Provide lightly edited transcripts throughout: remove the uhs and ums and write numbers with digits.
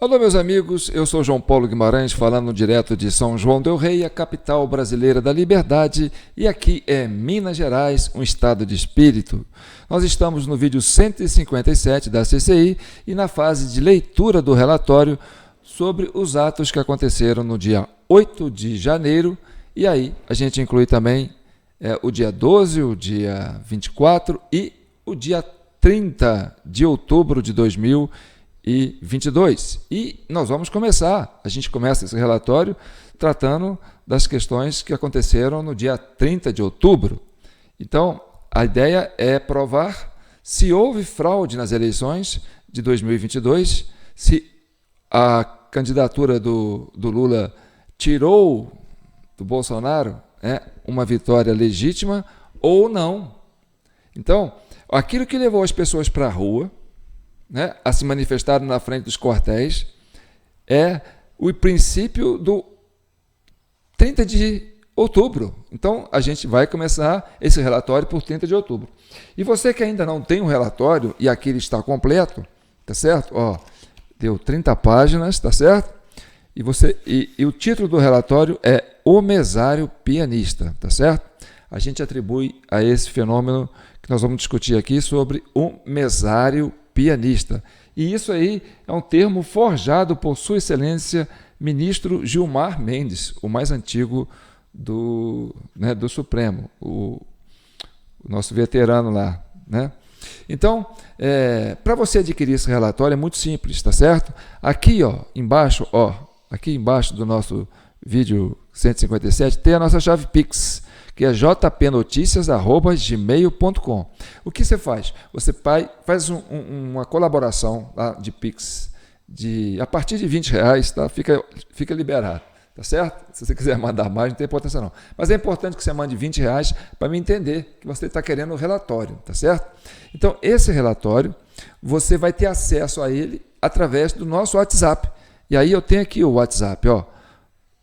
Alô, meus amigos, eu sou João Paulo Guimarães, falando direto de São João del Rei, a capital brasileira da liberdade, e aqui é Minas Gerais, um estado de espírito. Nós estamos no vídeo 157 da CCI e na fase de leitura do relatório sobre os atos que aconteceram no dia 8 de janeiro, e aí a gente inclui também o dia 12, o dia 24 e o dia 30 de outubro de 2022. E nós vamos começar, a gente começa esse relatório tratando das questões que aconteceram no dia 30 de outubro. Então, a ideia é provar se houve fraude nas eleições de 2022, se a candidatura do Lula tirou do Bolsonaro uma vitória legítima ou não. Então, aquilo que levou as pessoas para a rua, a se manifestar na frente dos quartéis, é o princípio do 30 de outubro. Então, a gente vai começar esse relatório por 30 de outubro. E você que ainda não tem um relatório, e aqui ele está completo, tá certo? Deu 30 páginas, tá certo? E o título do relatório é O Mesário Pianista, tá certo? A gente atribui a esse fenômeno que nós vamos discutir aqui sobre o mesário pianista. E isso aí é um termo forjado por Sua Excelência Ministro Gilmar Mendes, o mais antigo do Supremo, o nosso veterano lá, Então, para você adquirir esse relatório é muito simples, tá certo? Aqui, embaixo do nosso vídeo 157 tem a nossa chave Pix, que é jpnoticias@gmail.com. O que você faz? Você faz uma colaboração lá de Pix a partir de R$20, tá? Fica liberado, tá certo? Se você quiser mandar mais, não tem importância não. Mas é importante que você mande R$20 para me entender que você está querendo o relatório, tá certo? Então, esse relatório, você vai ter acesso a ele através do nosso WhatsApp. E aí eu tenho aqui o WhatsApp,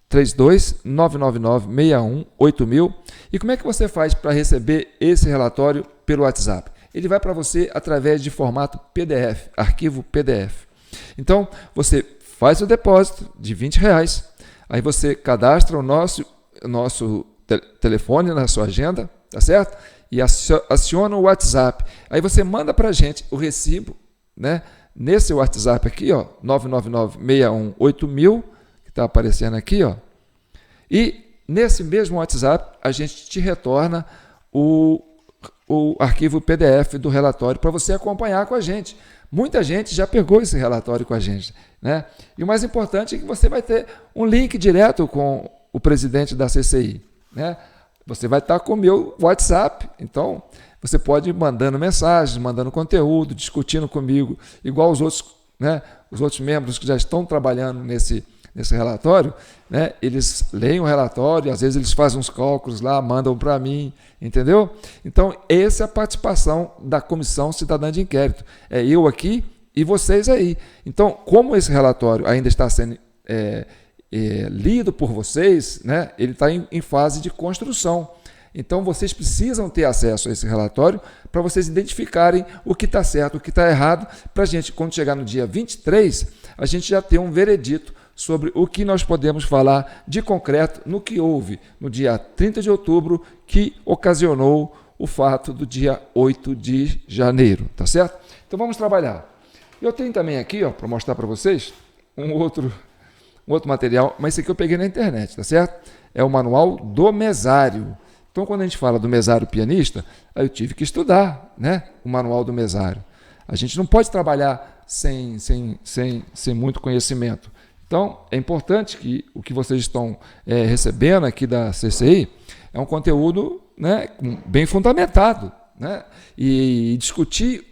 32999618000. E como é que você faz para receber esse relatório pelo WhatsApp? Ele vai para você através de formato PDF, arquivo PDF. Então, você faz o depósito de R$20, aí você cadastra o nosso telefone na sua agenda, tá certo? E aciona o WhatsApp. Aí você manda para a gente o recibo, nesse WhatsApp aqui, 999618000, que está aparecendo aqui, E nesse mesmo WhatsApp, a gente te retorna o arquivo PDF do relatório para você acompanhar com a gente. Muita gente já pegou esse relatório com a gente, E o mais importante é que você vai ter um link direto com o presidente da CCI, Você vai estar com o meu WhatsApp, então você pode ir mandando mensagens, mandando conteúdo, discutindo comigo, igual os outros membros que já estão trabalhando nesse relatório, eles leem o relatório, às vezes eles fazem uns cálculos lá, mandam para mim, entendeu? Então, essa é a participação da Comissão Cidadã de Inquérito. É eu aqui e vocês aí. Então, como esse relatório ainda está sendo lido por vocês, ele está em fase de construção. Então, vocês precisam ter acesso a esse relatório para vocês identificarem o que está certo, o que está errado, para a gente, quando chegar no dia 23, a gente já ter um veredito sobre o que nós podemos falar de concreto no que houve no dia 30 de outubro, que ocasionou o fato do dia 8 de janeiro, tá certo? Então, vamos trabalhar. Eu tenho também aqui, para mostrar para vocês, um outro material, mas esse aqui eu peguei na internet, tá certo? É o manual do mesário. Então, quando a gente fala do mesário pianista, aí eu tive que estudar, o manual do mesário. A gente não pode trabalhar sem muito conhecimento. Então, é importante que o que vocês estão recebendo aqui da CCI é um conteúdo bem fundamentado. E discutir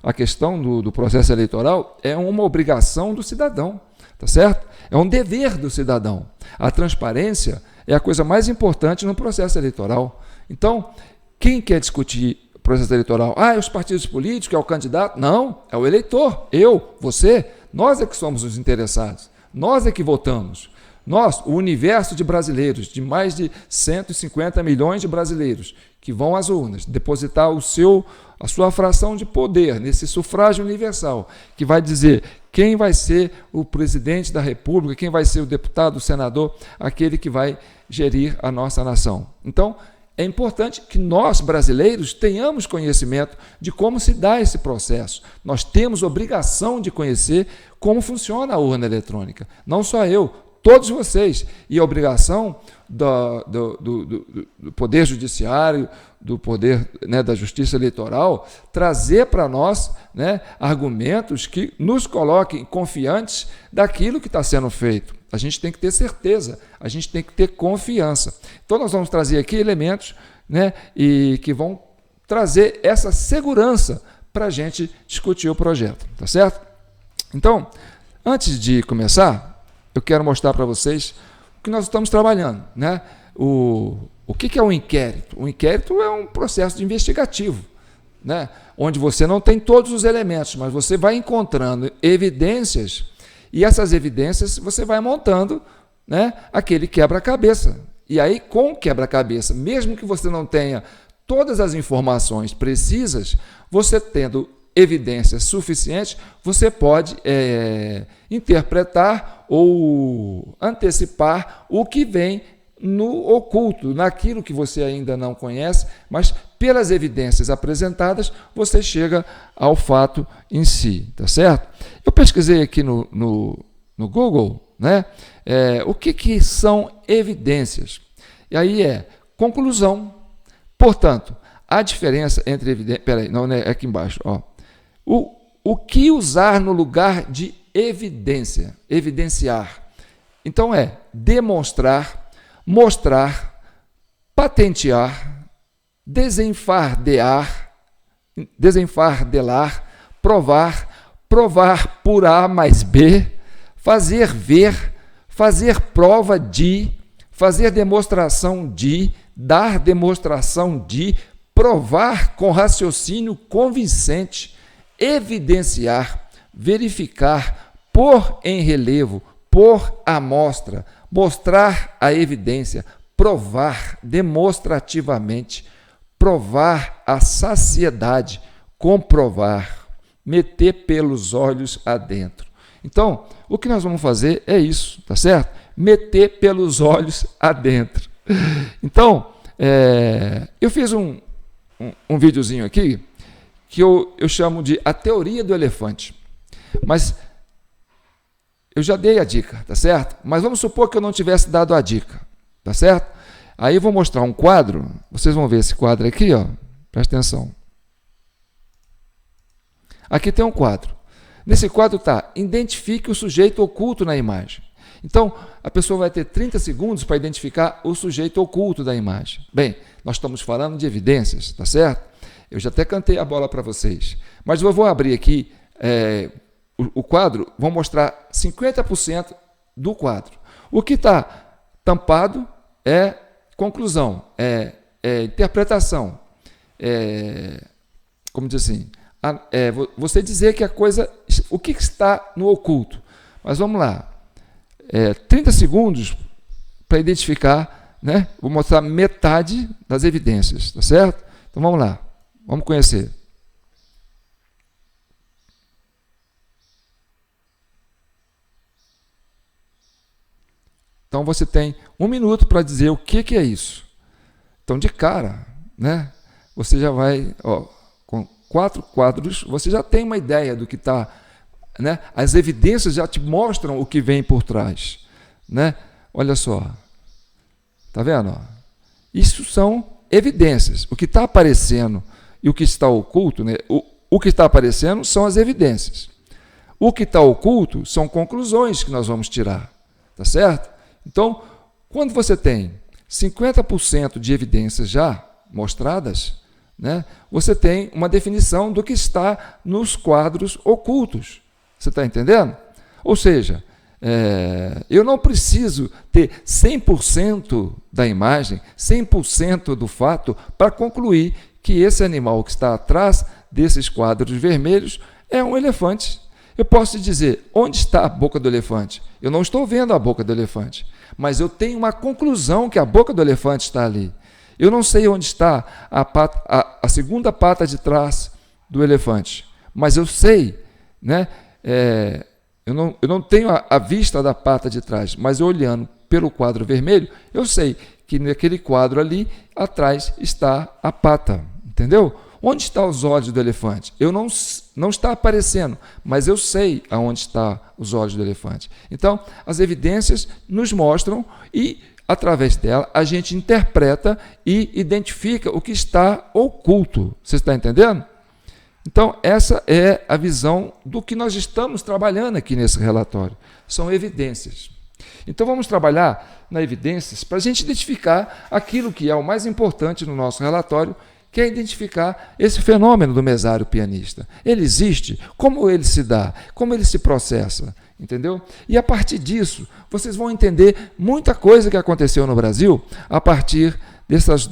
a questão do processo eleitoral é uma obrigação do cidadão, tá certo? É um dever do cidadão. A transparência é a coisa mais importante no processo eleitoral. Então, quem quer discutir o processo eleitoral? É os partidos políticos, é o candidato? Não, é o eleitor, você. Nós é que somos os interessados, nós é que votamos. Nós, o universo de brasileiros, de mais de 150 milhões de brasileiros, que vão às urnas depositar a sua fração de poder, nesse sufrágio universal, que vai dizer quem vai ser o presidente da República, quem vai ser o deputado, o senador, aquele que vai gerir a nossa nação. Então, é importante que nós, brasileiros, tenhamos conhecimento de como se dá esse processo. Nós temos obrigação de conhecer como funciona a urna eletrônica. Não só eu, todos vocês. E a obrigação do Poder Judiciário, do Poder, né, da Justiça Eleitoral, trazer para nós, né, argumentos que nos coloquem confiantes daquilo que está sendo feito. A gente tem que ter certeza, a gente tem que ter confiança. Então, nós vamos trazer aqui elementos, né, e que vão trazer essa segurança para a gente discutir o projeto, tá certo? Então, antes de começar, eu quero mostrar para vocês o que nós estamos trabalhando, né? O que é um inquérito? O inquérito é um processo investigativo, né, onde você não tem todos os elementos, mas você vai encontrando evidências. E essas evidências você vai montando, né, aquele quebra-cabeça. E aí, com o quebra-cabeça, mesmo que você não tenha todas as informações precisas, você tendo evidências suficientes, você pode interpretar ou antecipar o que vem no oculto, naquilo que você ainda não conhece, mas pelas evidências apresentadas, você chega ao fato em si, tá certo? Eu pesquisei aqui no Google, né, o que são evidências. E aí conclusão. Portanto, a diferença entre evidência... Peraí, não é aqui embaixo. Ó. O que usar no lugar de evidência? Evidenciar. Então, demonstrar, mostrar, patentear, desenfardelar, provar por A mais B, fazer ver, fazer prova de, fazer demonstração de, dar demonstração de, provar com raciocínio convincente, evidenciar, verificar, pôr em relevo, pôr à mostra, mostrar a evidência, provar demonstrativamente, provar a saciedade, comprovar, meter pelos olhos adentro. Então, o que nós vamos fazer é isso, tá certo? Meter pelos olhos adentro. Então, eu fiz um videozinho aqui que eu chamo de a teoria do elefante. Mas eu já dei a dica, tá certo? Mas vamos supor que eu não tivesse dado a dica, tá certo? Aí eu vou mostrar um quadro, vocês vão ver esse quadro aqui, ó. Presta atenção. Aqui tem um quadro. Nesse quadro está, identifique o sujeito oculto na imagem. Então, a pessoa vai ter 30 segundos para identificar o sujeito oculto da imagem. Bem, nós estamos falando de evidências, tá certo? Eu já até cantei a bola para vocês. Mas eu vou abrir aqui o quadro, vou mostrar 50% do quadro. O que está tampado é conclusão, interpretação, como diz assim, você dizer que a coisa, o que está no oculto. Mas vamos lá, 30 segundos para identificar, né? Vou mostrar metade das evidências, tá certo? Então vamos lá, vamos conhecer. Então você tem 1 minuto para dizer o que é isso. Então, de cara, né? Você já vai, com 4 quadros, você já tem uma ideia do que está, né? As evidências já te mostram o que vem por trás, né? Olha só, tá vendo? Isso são evidências. O que está aparecendo e o que está oculto, né? O que está aparecendo são as evidências. O que está oculto são conclusões que nós vamos tirar, tá certo? Então, quando você tem 50% de evidências já mostradas, né, você tem uma definição do que está nos quadros ocultos. Você está entendendo? Ou seja, eu não preciso ter 100% da imagem, 100% do fato, para concluir que esse animal que está atrás desses quadros vermelhos é um elefante. Eu posso dizer, onde está a boca do elefante? Eu não estou vendo a boca do elefante, mas eu tenho uma conclusão que a boca do elefante está ali. Eu não sei onde está a segunda pata de trás do elefante, mas eu sei, né? Eu não tenho a vista da pata de trás, mas olhando pelo quadro vermelho, eu sei que naquele quadro ali, atrás está a pata, entendeu? Onde estão os olhos do elefante? Não está aparecendo, mas eu sei aonde estão os olhos do elefante. Então, as evidências nos mostram e, através dela, a gente interpreta e identifica o que está oculto. Você está entendendo? Então, essa é a visão do que nós estamos trabalhando aqui nesse relatório. São evidências. Então, vamos trabalhar nas evidências para a gente identificar aquilo que é o mais importante no nosso relatório, que é identificar esse fenômeno do mesário pianista. Ele existe? Como ele se dá? Como ele se processa? Entendeu? E a partir disso, vocês vão entender muita coisa que aconteceu no Brasil a partir dessas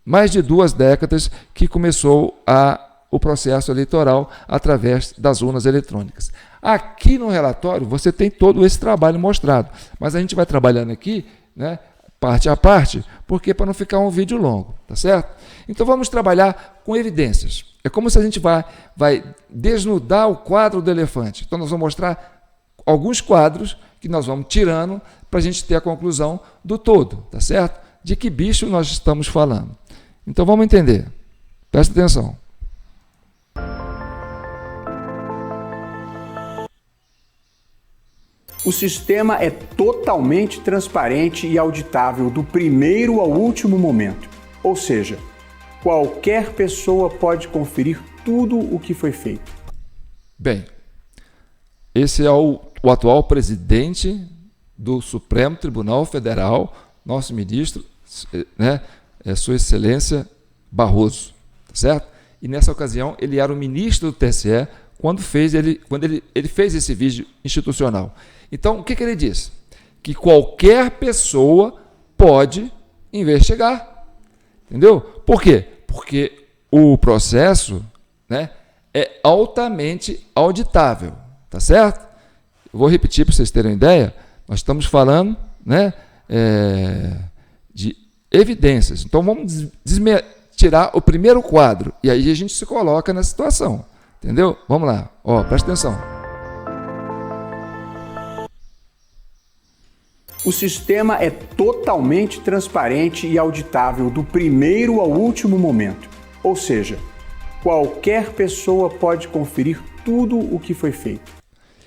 mais de 2 décadas que começou o processo eleitoral através das urnas eletrônicas. Aqui no relatório você tem todo esse trabalho mostrado, mas a gente vai trabalhando aqui, né, parte a parte, porque para não ficar um vídeo longo, tá certo? Então vamos trabalhar com evidências. É como se a gente vai desnudar o quadro do elefante. Então nós vamos mostrar alguns quadros que nós vamos tirando para a gente ter a conclusão do todo, tá certo? De que bicho nós estamos falando. Então vamos entender. Presta atenção. O sistema é totalmente transparente e auditável do primeiro ao último momento. Ou seja, qualquer pessoa pode conferir tudo o que foi feito. Bem, esse é o atual presidente do Supremo Tribunal Federal, nosso ministro, né, Sua Excelência Barroso, tá certo? E nessa ocasião ele era o ministro do TSE quando ele fez esse vídeo institucional. Então, o que ele disse? Que qualquer pessoa pode investigar. Entendeu? Por quê? Porque o processo, né, é altamente auditável. Tá certo? Eu vou repetir para vocês terem uma ideia. Nós estamos falando, né, de evidências. Então, vamos tirar o primeiro quadro. E aí a gente se coloca na situação. Entendeu? Vamos lá. Ó, presta atenção. O sistema é totalmente transparente e auditável do primeiro ao último momento. Ou seja, qualquer pessoa pode conferir tudo o que foi feito.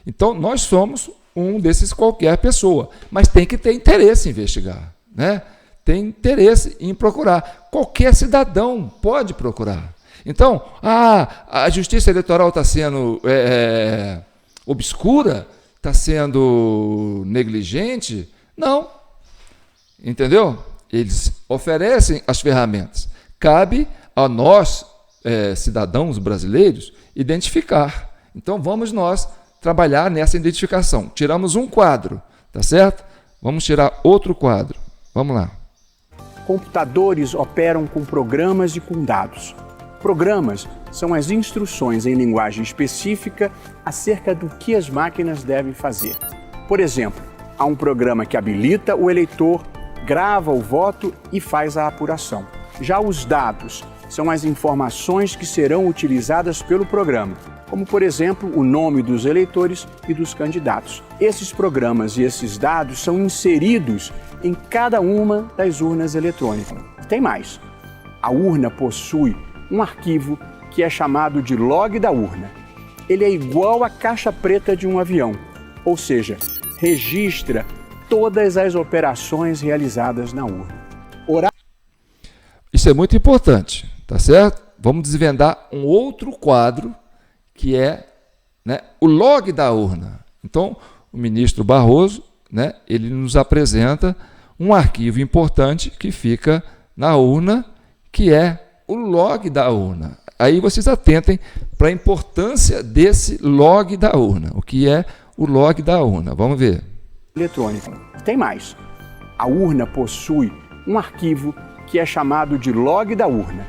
Então, nós somos um desses qualquer pessoa, mas tem que ter interesse em investigar, né? Tem interesse em procurar. Qualquer cidadão pode procurar. Então, a justiça eleitoral está sendo obscura, está sendo negligente. Não. Entendeu? Eles oferecem as ferramentas. Cabe a nós, cidadãos brasileiros, identificar. Então, vamos nós trabalhar nessa identificação. Tiramos um quadro, tá certo? Vamos tirar outro quadro. Vamos lá. Computadores operam com programas e com dados. Programas são as instruções em linguagem específica acerca do que as máquinas devem fazer. Por exemplo, há um programa que habilita o eleitor, grava o voto e faz a apuração. Já os dados são as informações que serão utilizadas pelo programa, como, por exemplo, o nome dos eleitores e dos candidatos. Esses programas e esses dados são inseridos em cada uma das urnas eletrônicas. Tem mais. A urna possui um arquivo que é chamado de log da urna. Ele é igual à caixa preta de um avião, ou seja, registra todas as operações realizadas na urna. Isso é muito importante, tá certo? Vamos desvendar um outro quadro que é, né, o log da urna. Então, o ministro Barroso, né, ele nos apresenta um arquivo importante que fica na urna, que é o log da urna. Aí vocês atentem para a importância desse log da urna. O que é o log da urna? Vamos ver. Eletrônica. Tem mais. A urna possui um arquivo que é chamado de log da urna.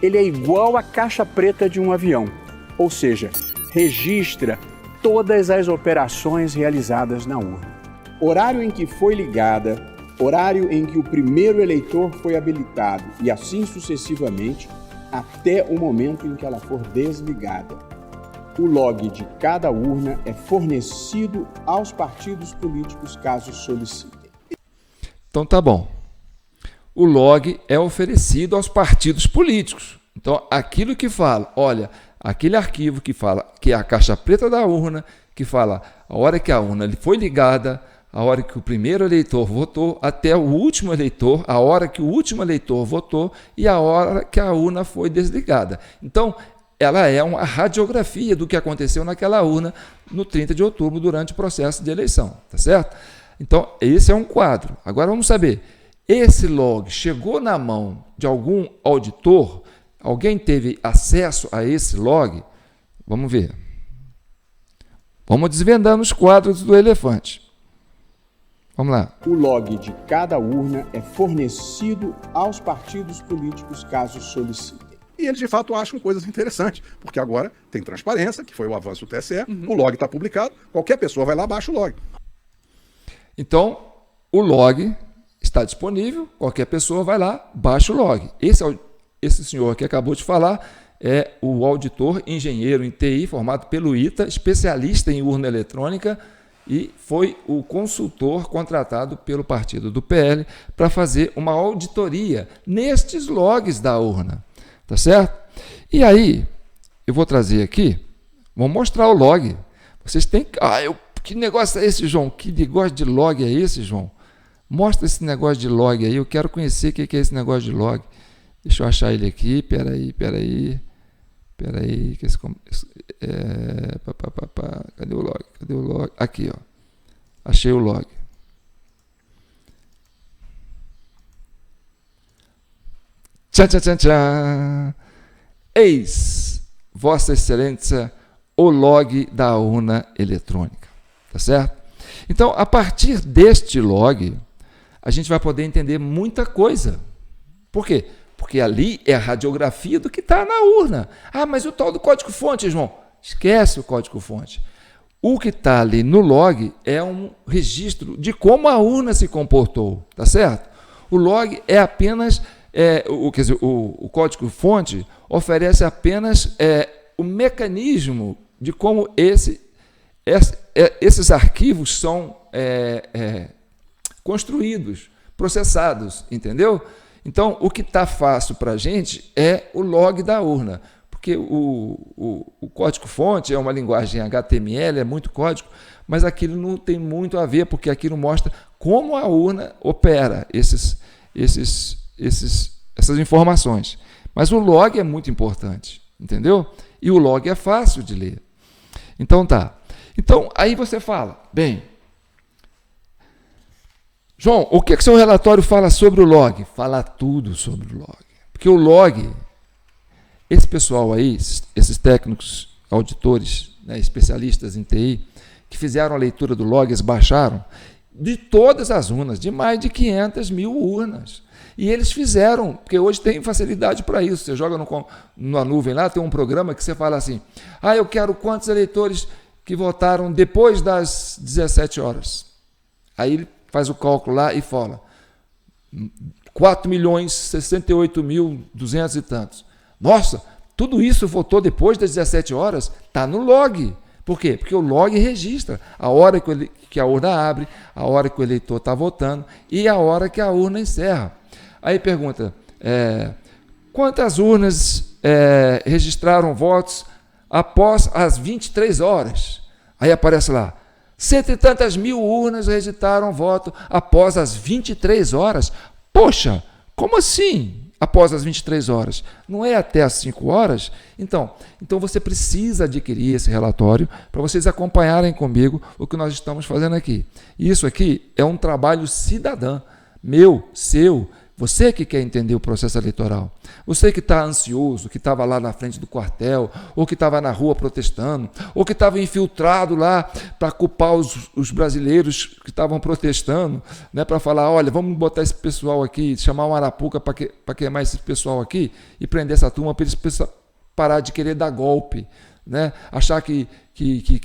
Ele é igual à caixa preta de um avião, ou seja, registra todas as operações realizadas na urna. Horário em que foi ligada, horário em que o primeiro eleitor foi habilitado e assim sucessivamente até o momento em que ela for desligada. O log de cada urna é fornecido aos partidos políticos caso solicitem. Então tá bom. O log é oferecido aos partidos políticos. Então, aquilo que fala, olha, aquele arquivo que fala que é a caixa preta da urna, que fala a hora que a urna foi ligada, a hora que o primeiro eleitor votou, até o último eleitor, a hora que o último eleitor votou e a hora que a urna foi desligada. Então, ela é uma radiografia do que aconteceu naquela urna no 30 de outubro, durante o processo de eleição, tá certo? Então, esse é um quadro. Agora vamos saber, esse log chegou na mão de algum auditor? Alguém teve acesso a esse log? Vamos ver. Vamos desvendando os quadros do elefante. Vamos lá. O log de cada urna é fornecido aos partidos políticos caso solicitem. E eles, de fato, acham coisas interessantes, porque agora tem transparência, que foi o avanço do TSE, o log está publicado, qualquer pessoa vai lá, baixa o log. Então, o log está disponível, qualquer pessoa vai lá, baixa o log. Esse senhor que acabou de falar é o auditor engenheiro em TI, formado pelo ITA, especialista em urna eletrônica, e foi o consultor contratado pelo partido do PL para fazer uma auditoria nestes logs da urna. Tá certo? E aí, eu vou trazer aqui, vou mostrar o log. Vocês têm que... que negócio é esse, João? Que negócio de log é esse, João? Mostra esse negócio de log aí, eu quero conhecer o que é esse negócio de log. Deixa eu achar ele aqui, peraí. Que cadê o log? Aqui, ó. Achei o log. Tchan, tchan, tchan, tchan. Eis, Vossa Excelência, o log da urna eletrônica. Tá certo? Então, a partir deste log, a gente vai poder entender muita coisa. Por quê? Porque ali é a radiografia do que está na urna. Mas o tal do código-fonte, João, esquece o código-fonte. O que está ali no log é um registro de como a urna se comportou, tá certo? O log é apenas, o código-fonte oferece apenas o mecanismo de como esses arquivos são construídos, processados, entendeu? Então, o que está fácil para a gente é o log da urna, porque o código-fonte é uma linguagem HTML, é muito código, mas aquilo não tem muito a ver, porque aquilo mostra como a urna opera essas informações. Mas o log é muito importante, entendeu? E o log é fácil de ler. Então, tá. Então, aí você fala, bem... João, o que seu relatório fala sobre o log? Fala tudo sobre o log. Porque o log, esse pessoal aí, esses técnicos, auditores, né, especialistas em TI, que fizeram a leitura do log, eles baixaram de todas as urnas, de mais de 500 mil urnas. E eles fizeram, porque hoje tem facilidade para isso. Você joga na nuvem lá, tem um programa que você fala assim, eu quero quantos eleitores que votaram depois das 17 horas. Aí ele faz o cálculo lá e fala 4.068.200 e tantos. Nossa, tudo isso votou depois das 17 horas? Está no log. Por quê? Porque o log registra a hora que a urna abre, a hora que o eleitor está votando e a hora que a urna encerra. Aí pergunta, quantas urnas registraram votos após as 23 horas? Aí aparece lá, 100 e tantas mil urnas registraram voto após as 23 horas. Poxa, como assim? Após as 23 horas. Não é até as 5 horas? Então você precisa adquirir esse relatório para vocês acompanharem comigo o que nós estamos fazendo aqui. Isso aqui é um trabalho cidadão, meu, seu. Você que quer entender o processo eleitoral, você que está ansioso, que estava lá na frente do quartel, ou que estava na rua protestando, ou que estava infiltrado lá para culpar os brasileiros que estavam protestando, né, para falar, olha, vamos botar esse pessoal aqui, chamar uma arapuca para queimar esse pessoal aqui e prender essa turma para eles parar de querer dar golpe né? Achar que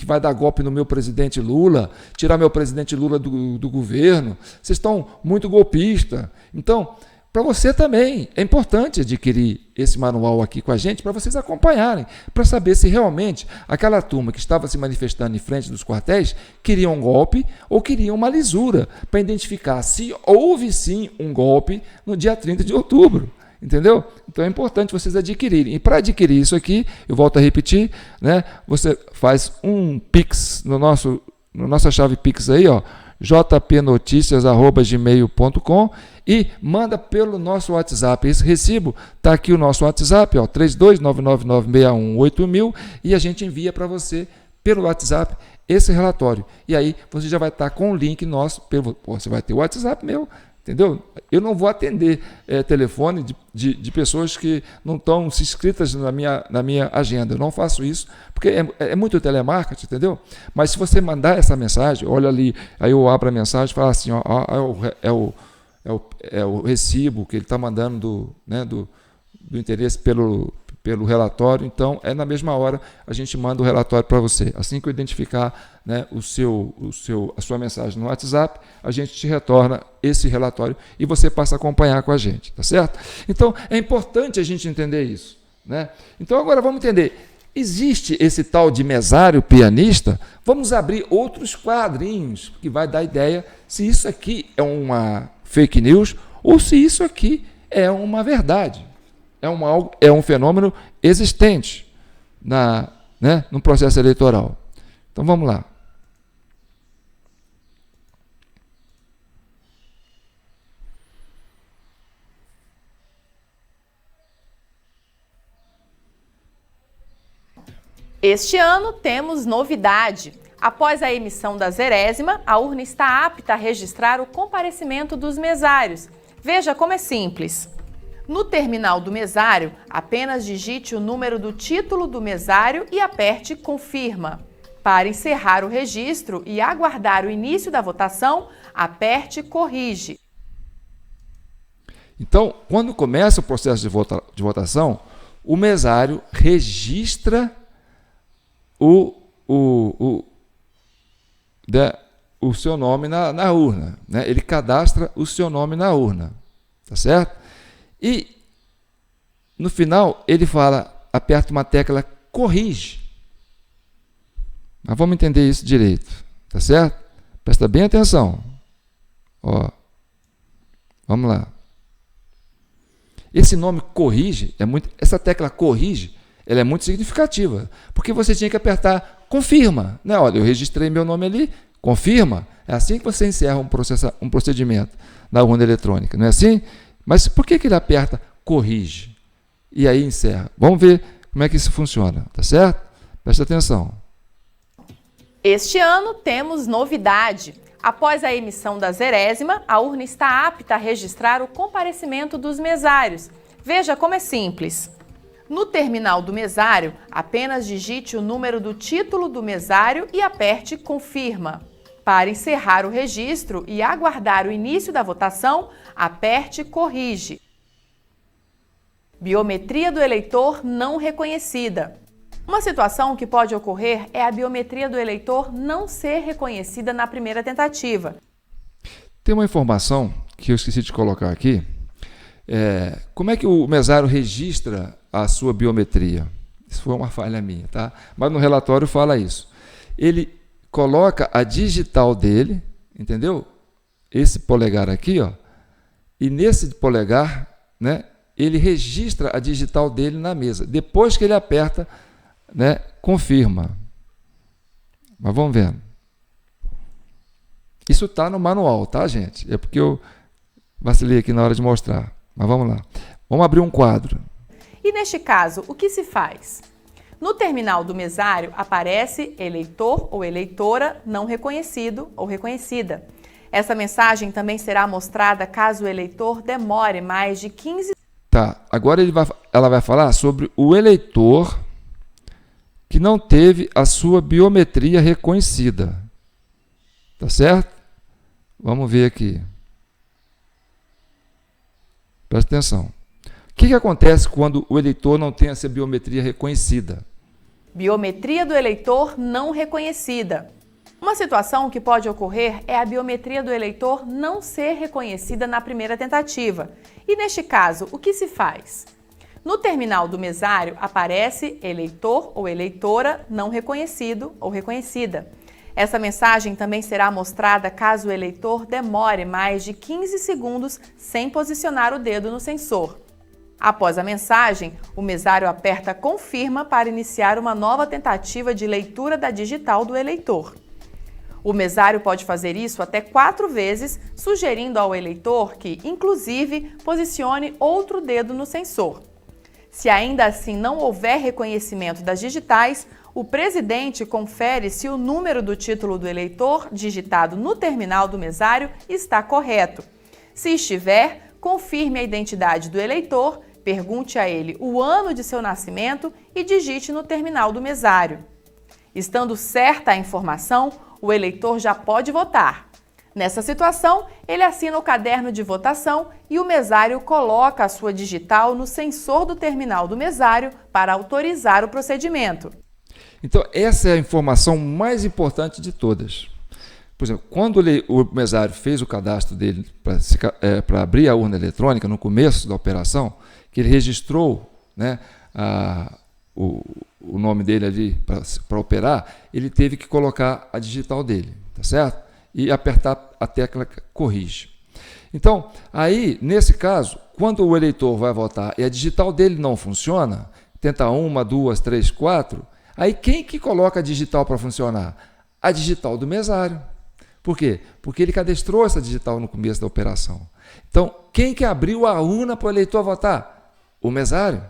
vai dar golpe no meu presidente Lula, tirar meu presidente Lula do governo. Vocês estão muito golpistas. Então, para você também é importante adquirir esse manual aqui com a gente para vocês acompanharem, para saber se realmente aquela turma que estava se manifestando em frente dos quartéis queria um golpe ou queria uma lisura, para identificar se houve sim um golpe no dia 30 de outubro. Entendeu? Então é importante vocês adquirirem. E para adquirir isso aqui, eu volto a repetir, né? Você faz um Pix na nossa chave Pix aí, ó, jpnoticias@gmail.com e manda pelo nosso WhatsApp. Esse recibo está aqui o nosso WhatsApp, ó, 32999618000, e a gente envia para você pelo WhatsApp esse relatório. E aí você já vai estar com o link nosso, você vai ter o WhatsApp meu, entendeu? Eu não vou atender telefone de pessoas que não estão se inscritas na minha agenda. Eu não faço isso, porque é muito telemarketing, entendeu? Mas se você mandar essa mensagem, olha ali, aí eu abro a mensagem e falo assim, ó, é o recibo que ele está mandando do interesse pelo relatório. Então, na mesma hora a gente manda o relatório para você. Assim que eu identificar, né, a sua mensagem no WhatsApp, a gente te retorna esse relatório e você passa a acompanhar com a gente, tá certo? Então, é importante a gente entender isso, né? Então, agora vamos entender. Existe esse tal de mesário pianista? Vamos abrir outros quadrinhos que vai dar ideia se isso aqui é uma fake news ou se isso aqui é uma verdade. É um fenômeno existente no processo eleitoral. Então vamos lá. Este ano temos novidade. Após a emissão da 0ª, a urna está apta a registrar o comparecimento dos mesários. Veja como é simples. No terminal do mesário, apenas digite o número do título do mesário e aperte Confirma. Para encerrar o registro e aguardar o início da votação, aperte Corrige. Então, quando começa o processo de votação, o mesário registra o seu nome na urna, né? Ele cadastra o seu nome na urna, tá certo? E no final ele aperta uma tecla corrige. Mas vamos entender isso direito, tá certo? Presta bem atenção. Ó, vamos lá. Esse nome corrige essa tecla corrige, ela é muito significativa, porque você tinha que apertar confirma, né? Olha, eu registrei meu nome ali, confirma. É assim que você encerra um procedimento na urna eletrônica, não é assim? Mas por que ele aperta corrige e aí encerra? Vamos ver como é que isso funciona, tá certo? Presta atenção. Este ano temos novidade. Após a emissão da 0ª, a urna está apta a registrar o comparecimento dos mesários. Veja como é simples. No terminal do mesário, apenas digite o número do título do mesário e aperte Confirma. Para encerrar o registro e aguardar o início da votação, aperte Corrige. Biometria do eleitor não reconhecida. Uma situação que pode ocorrer é a biometria do eleitor não ser reconhecida na primeira tentativa. Tem uma informação que eu esqueci de colocar aqui. Como é que o mesário registra a sua biometria? Isso foi uma falha minha, tá? Mas no relatório fala isso. Ele coloca a digital dele, entendeu? Esse polegar aqui, ó. E nesse polegar, né, ele registra a digital dele na mesa. Depois que ele aperta, né, confirma. Mas vamos ver. Isso está no manual, tá, gente? É porque eu vacilei aqui na hora de mostrar. Mas vamos lá. Vamos abrir um quadro. E neste caso, o que se faz? No terminal do mesário aparece eleitor ou eleitora não reconhecido ou reconhecida. Essa mensagem também será mostrada caso o eleitor demore mais de 15... Tá, agora ela vai falar sobre o eleitor que não teve a sua biometria reconhecida. Tá certo? Vamos ver aqui. Presta atenção. O que acontece quando o eleitor não tem essa biometria reconhecida? Biometria do eleitor não reconhecida. Uma situação que pode ocorrer é a biometria do eleitor não ser reconhecida na primeira tentativa. E neste caso, o que se faz? No terminal do mesário aparece eleitor ou eleitora não reconhecido ou reconhecida. Essa mensagem também será mostrada caso o eleitor demore mais de 15 segundos sem posicionar o dedo no sensor. Após a mensagem, o mesário aperta confirma para iniciar uma nova tentativa de leitura da digital do eleitor. O mesário pode fazer isso até 4 vezes, sugerindo ao eleitor que, inclusive, posicione outro dedo no sensor. Se ainda assim não houver reconhecimento das digitais, o presidente confere se o número do título do eleitor digitado no terminal do mesário está correto. Se estiver, confirme a identidade do eleitor, pergunte a ele o ano de seu nascimento e digite no terminal do mesário. Estando certa a informação, o eleitor já pode votar. Nessa situação, ele assina o caderno de votação e o mesário coloca a sua digital no sensor do terminal do mesário para autorizar o procedimento. Então, essa é a informação mais importante de todas. Por exemplo, quando o mesário fez o cadastro dele para abrir a urna eletrônica, no começo da operação, que ele registrou, né, o nome dele ali para operar, ele teve que colocar a digital dele, tá certo? E apertar a tecla corrige. Então, aí, nesse caso, quando o eleitor vai votar e a digital dele não funciona, tenta 1, 2, 3, 4, aí quem que coloca a digital para funcionar? A digital do mesário. Por quê? Porque ele cadastrou essa digital no começo da operação. Então, quem que abriu a urna para o eleitor votar? O mesário.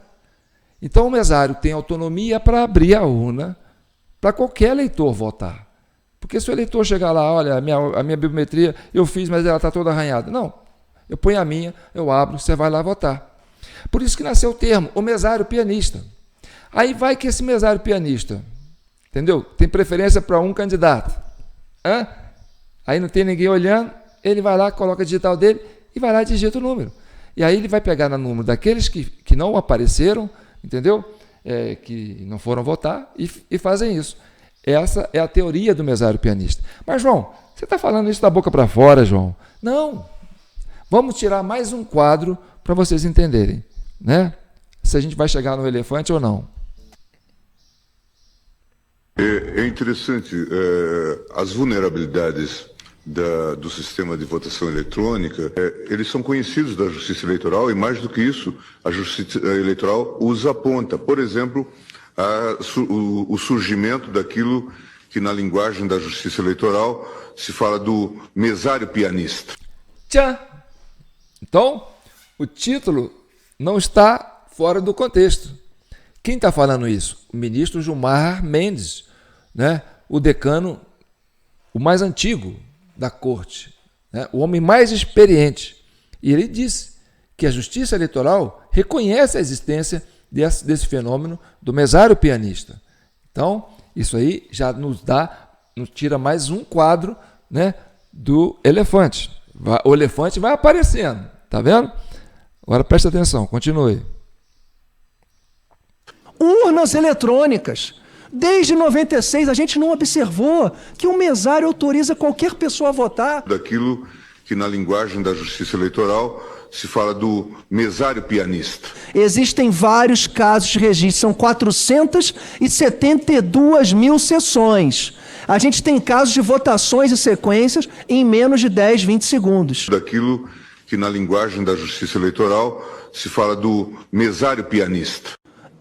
Então, o mesário tem autonomia para abrir a urna para qualquer eleitor votar. Porque se o eleitor chegar lá, olha, a minha biometria eu fiz, mas ela está toda arranhada. Não, eu ponho a minha, eu abro, você vai lá votar. Por isso que nasceu o termo, o mesário pianista. Aí vai que esse mesário pianista, entendeu? Tem preferência para um candidato. Aí não tem ninguém olhando, ele vai lá, coloca a digital dele e vai lá e digita o número. E aí ele vai pegar no número daqueles que não apareceram, entendeu? Que não foram votar e fazem isso. Essa é a teoria do mesário pianista. Mas, João, você está falando isso da boca para fora, João? Não. Vamos tirar mais um quadro para vocês entenderem, né? Se a gente vai chegar no elefante ou não. É interessante, as vulnerabilidades do sistema de votação eletrônica, eles são conhecidos da Justiça Eleitoral e, mais do que isso, a Justiça Eleitoral os aponta. Por exemplo, o surgimento daquilo que na linguagem da Justiça Eleitoral se fala do mesário pianista. Tchan! Então, o título não está fora do contexto. Quem está falando isso? O ministro Gilmar Mendes, né? O decano, o mais antigo da corte, né? O homem mais experiente. E ele disse que a Justiça Eleitoral reconhece a existência desse fenômeno do mesário pianista. Então, isso aí já nos tira mais um quadro, né, do elefante. O elefante vai aparecendo, tá vendo? Agora presta atenção, continue. Urnas eletrônicas. Desde 96 a gente não observou que o mesário autoriza qualquer pessoa a votar. Daquilo que na linguagem da Justiça Eleitoral se fala do mesário pianista. Existem vários casos de registro, são 472 mil sessões. A gente tem casos de votações e sequências em menos de 10, 20 segundos. Daquilo que na linguagem da Justiça Eleitoral se fala do mesário pianista.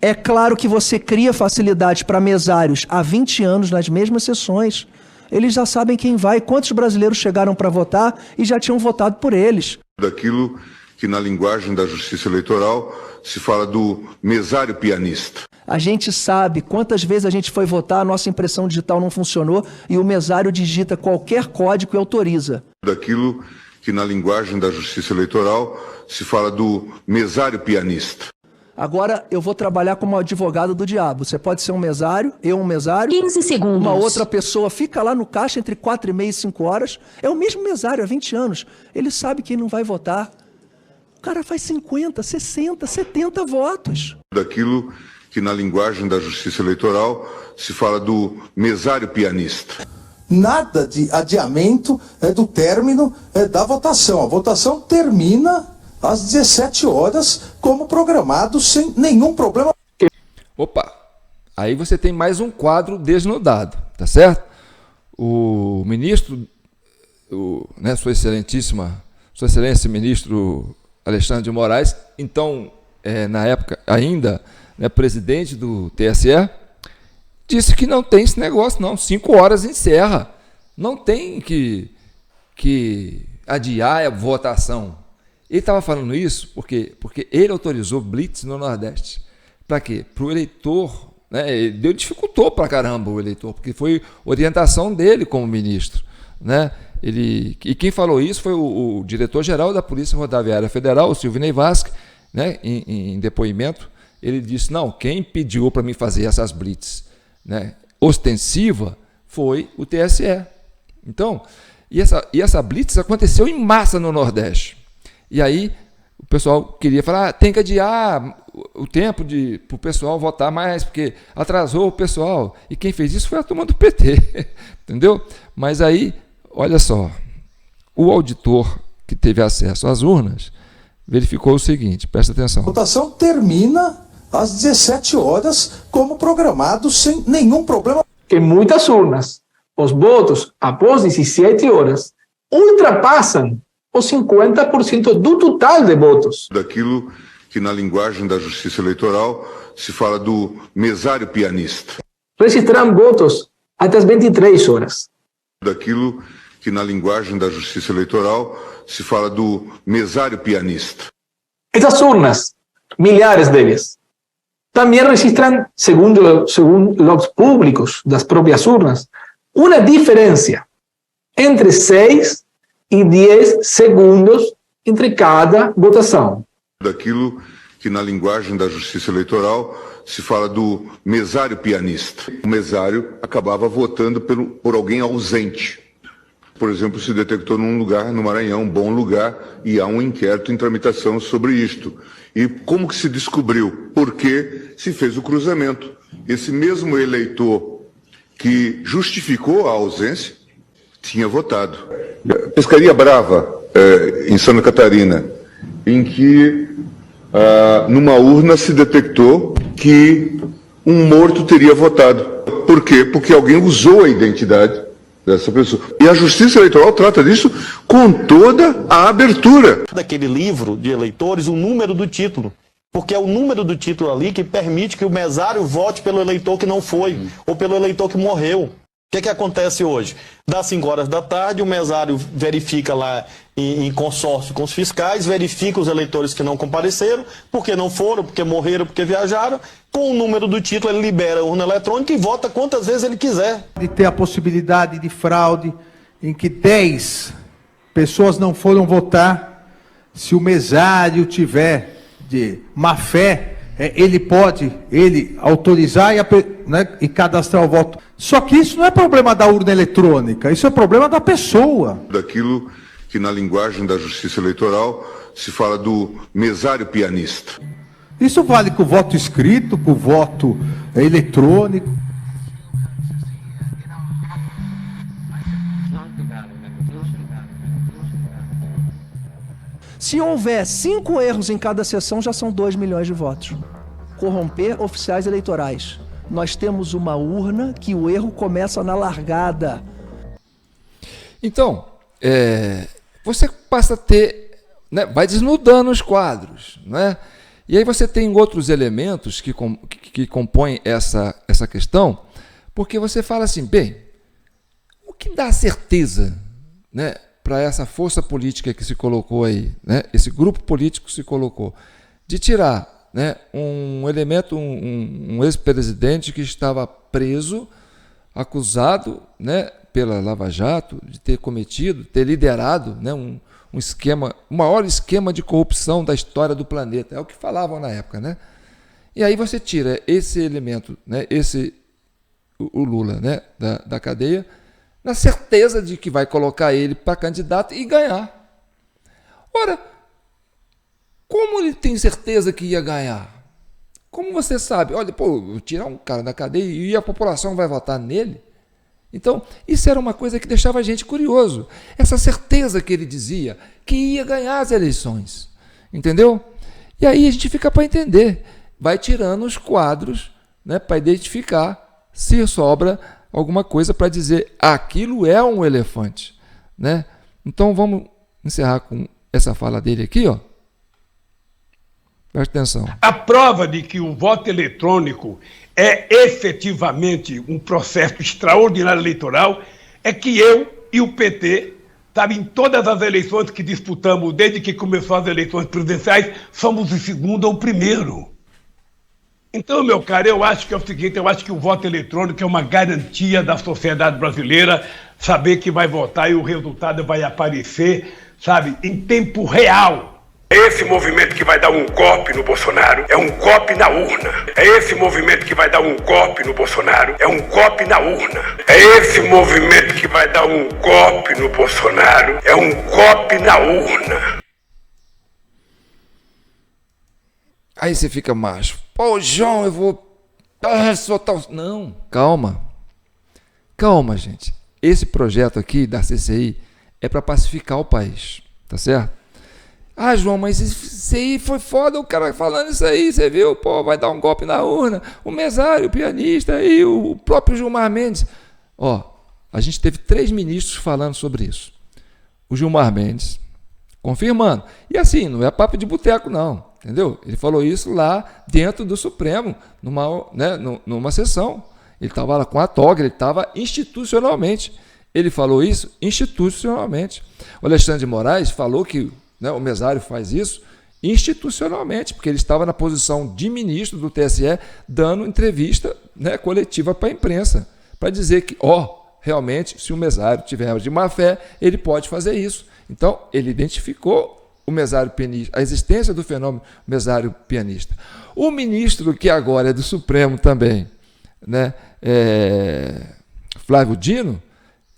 É claro que você cria facilidade para mesários há 20 anos nas mesmas sessões. Eles já sabem quem vai, quantos brasileiros chegaram para votar e já tinham votado por eles. Daquilo que na linguagem da Justiça Eleitoral se fala do mesário pianista. A gente sabe quantas vezes a gente foi votar, a nossa impressão digital não funcionou e o mesário digita qualquer código e autoriza. Daquilo que na linguagem da Justiça Eleitoral se fala do mesário pianista. Agora eu vou trabalhar como advogado do diabo. Você pode ser um mesário, eu um mesário. 15 segundos. Uma outra pessoa fica lá no caixa entre 4h30 e 5 horas. É o mesmo mesário há 20 anos. Ele sabe quem não vai votar. O cara faz 50, 60, 70 votos. Daquilo que na linguagem da Justiça Eleitoral se fala do mesário pianista. Nada de adiamento do término da votação. A votação termina às 17 horas, como programado, sem nenhum problema. Opa, aí você tem mais um quadro desnudado, tá certo? O ministro, Sua Excelência Ministro Alexandre de Moraes, então, na época ainda, presidente do TSE, disse que não tem esse negócio, não. 5 horas encerra. Não tem que adiar a votação. Ele estava falando isso porque ele autorizou blitz no Nordeste. Para quê? Para o eleitor, ele dificultou para caramba o eleitor, porque foi orientação dele como ministro, e quem falou isso foi o diretor-geral da Polícia Rodoviária Federal, o Silvinei Vasque, em depoimento. Ele disse, não, quem pediu para mim fazer essas blitz ostensiva foi o TSE. Então, e essa blitz aconteceu em massa no Nordeste. E aí o pessoal queria falar, tem que adiar o tempo para o pessoal votar mais, porque atrasou o pessoal. E quem fez isso foi a turma do PT, entendeu? Mas aí, olha só, o auditor que teve acesso às urnas verificou o seguinte, presta atenção. A votação termina às 17 horas, como programado, sem nenhum problema. Em muitas urnas, os votos, após 17 horas, ultrapassam os 50% do total de votos. Daquilo que na linguagem da Justiça Eleitoral se fala do mesário pianista. Registraram votos até as 23 horas. Daquilo que na linguagem da Justiça Eleitoral se fala do mesário pianista. Essas urnas, milhares delas, também registram, segundo logs públicos das próprias urnas, uma diferença entre 6 e 10 segundos entre cada votação. Daquilo que na linguagem da Justiça Eleitoral se fala do mesário pianista. O mesário acabava votando por alguém ausente. Por exemplo, se detectou num lugar, no Maranhão, um bom lugar, e há um inquérito em tramitação sobre isto. E como que se descobriu? Porque se fez o cruzamento. Esse mesmo eleitor que justificou a ausência tinha votado. Pescaria Brava, em Santa Catarina, em que numa urna se detectou que um morto teria votado. Por quê? Porque alguém usou a identidade dessa pessoa. E a Justiça Eleitoral trata disso com toda a abertura. Daquele livro de eleitores, o número do título. Porque é o número do título ali que permite que o mesário vote pelo eleitor que não foi, ou pelo eleitor que morreu. O que acontece hoje? Das 5 horas da tarde, o mesário verifica lá em consórcio com os fiscais, verifica os eleitores que não compareceram, porque não foram, porque morreram, porque viajaram. Com o número do título, ele libera a urna eletrônica e vota quantas vezes ele quiser. De ter a possibilidade de fraude em que 10 pessoas não foram votar, se o mesário tiver de má fé, ele pode autorizar e cadastrar o voto. Só que isso não é problema da urna eletrônica, isso é problema da pessoa. Daquilo que na linguagem da Justiça Eleitoral se fala do mesário pianista. Isso vale com o voto escrito, com o voto eletrônico. Se houver 5 erros em cada sessão, já são 2 milhões de votos. Corromper oficiais eleitorais. Nós temos uma urna que o erro começa na largada. Então, você passa a ter, vai desnudando os quadros, E aí você tem outros elementos que compõem essa questão, porque você fala assim, bem, o que dá certeza, para essa força política que se colocou aí, esse grupo político se colocou, de tirar um elemento, um ex-presidente que estava preso, acusado pela Lava Jato de ter liderado um esquema, o maior esquema de corrupção da história do planeta, é o que falavam na época, E aí você tira esse elemento, o Lula, da cadeia, na certeza de que vai colocar ele para candidato e ganhar. Ora, como ele tem certeza que ia ganhar? Como você sabe? Olha, pô, tirar um cara da cadeia e a população vai votar nele? Então, isso era uma coisa que deixava a gente curioso. Essa certeza que ele dizia que ia ganhar as eleições. Entendeu? E aí a gente fica para entender. Vai tirando os quadros, né, para identificar se sobra alguma coisa para dizer aquilo é um elefante. Né? Então, vamos encerrar com essa fala dele aqui, ó. Presta atenção. A prova de que o voto eletrônico é efetivamente um processo extraordinário eleitoral é que eu e o PT, sabe, em todas as eleições que disputamos, desde que começou as eleições presidenciais, somos o segundo ou o primeiro. Então, meu caro, eu acho que é o seguinte, eu acho que o voto eletrônico é uma garantia da sociedade brasileira, saber que vai votar e o resultado vai aparecer, sabe, em tempo real. É esse movimento que vai dar um golpe no Bolsonaro, é um golpe na urna. É esse movimento que vai dar um golpe no Bolsonaro, é um golpe na urna. É esse movimento que vai dar um golpe no Bolsonaro, é um golpe na urna. Aí você fica macho. Pô, João, eu vou soltar os... Não, calma. Calma, gente. Esse projeto aqui da CCI é para pacificar o país, tá certo? Ah, João, mas isso aí foi foda, o cara falando isso aí, você viu? Pô, vai dar um golpe na urna, o mesário, o pianista e o próprio Gilmar Mendes. Ó, a gente teve 3 ministros falando sobre isso. O Gilmar Mendes, confirmando. E assim, não é papo de boteco, não, entendeu? Ele falou isso lá dentro do Supremo, numa sessão. Ele estava lá com a toga, ele estava institucionalmente. Ele falou isso institucionalmente. O Alexandre de Moraes falou que o mesário faz isso institucionalmente, porque ele estava na posição de ministro do TSE, dando entrevista, né, coletiva para a imprensa, para dizer que, realmente, se o mesário tiver de má fé, ele pode fazer isso. Então, ele identificou o mesário pianista, a existência do fenômeno mesário pianista. O ministro, que agora é do Supremo também, né, Flávio Dino,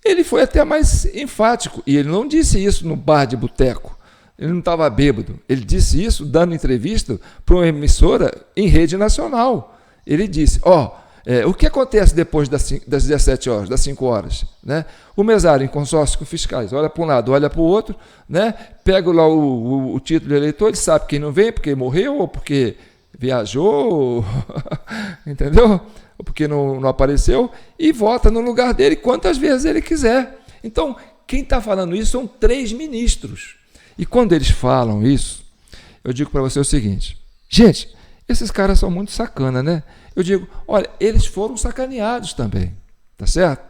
ele foi até mais enfático, e ele não disse isso no bar de boteco. Ele não estava bêbado. Ele disse isso dando entrevista para uma emissora em rede nacional. Ele disse, o que acontece depois das 17 horas, das 5 horas? Né? O mesário em consórcio com fiscais, olha para um lado, olha para o outro, né? Pega lá o título de eleitor, ele sabe quem não vem, porque morreu, ou porque viajou, entendeu? Ou porque não apareceu, e vota no lugar dele quantas vezes ele quiser. Então, quem está falando isso são 3 ministros. E quando eles falam isso, eu digo para você o seguinte, gente, esses caras são muito sacana, né? Eu digo, olha, eles foram sacaneados também, tá certo?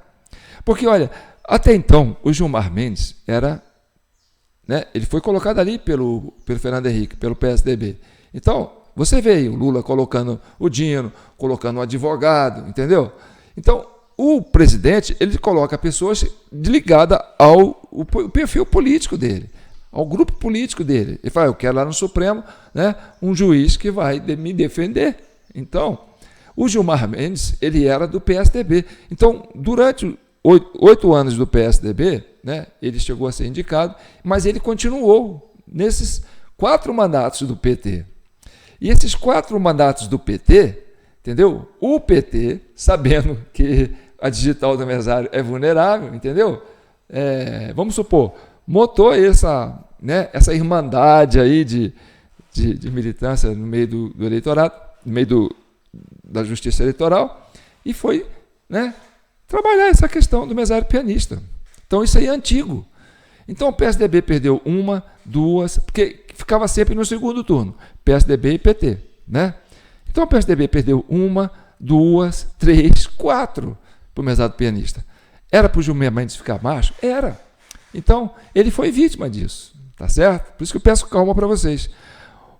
Porque, olha, até então, o Gilmar Mendes era, né, ele foi colocado ali pelo Fernando Henrique, pelo PSDB. Então, você vê aí o Lula colocando o Dino, colocando um advogado, entendeu? Então, o presidente, ele coloca pessoas ligadas ao perfil político dele, ao grupo político dele. Ele fala, eu quero lá no Supremo, né, um juiz que vai me defender. Então, o Gilmar Mendes, ele era do PSDB. Então, durante 8 anos do PSDB, né, ele chegou a ser indicado, mas ele continuou nesses 4 mandatos do PT. E esses 4 mandatos do PT, entendeu? O PT, sabendo que a digital do mesário é vulnerável, entendeu? Vamos supor, montou essa irmandade aí de militância no meio do eleitorado, no meio da justiça eleitoral, e foi, né, trabalhar essa questão do mesário pianista. Então isso aí é antigo. Então o PSDB perdeu 1, 2, porque ficava sempre no segundo turno, PSDB e PT, né? Então o PSDB perdeu 1, 2, 3, 4 para o mesário pianista. Era para o Gilmar Mendes ficar macho? Era. Então, ele foi vítima disso, tá certo? Por isso que eu peço calma para vocês.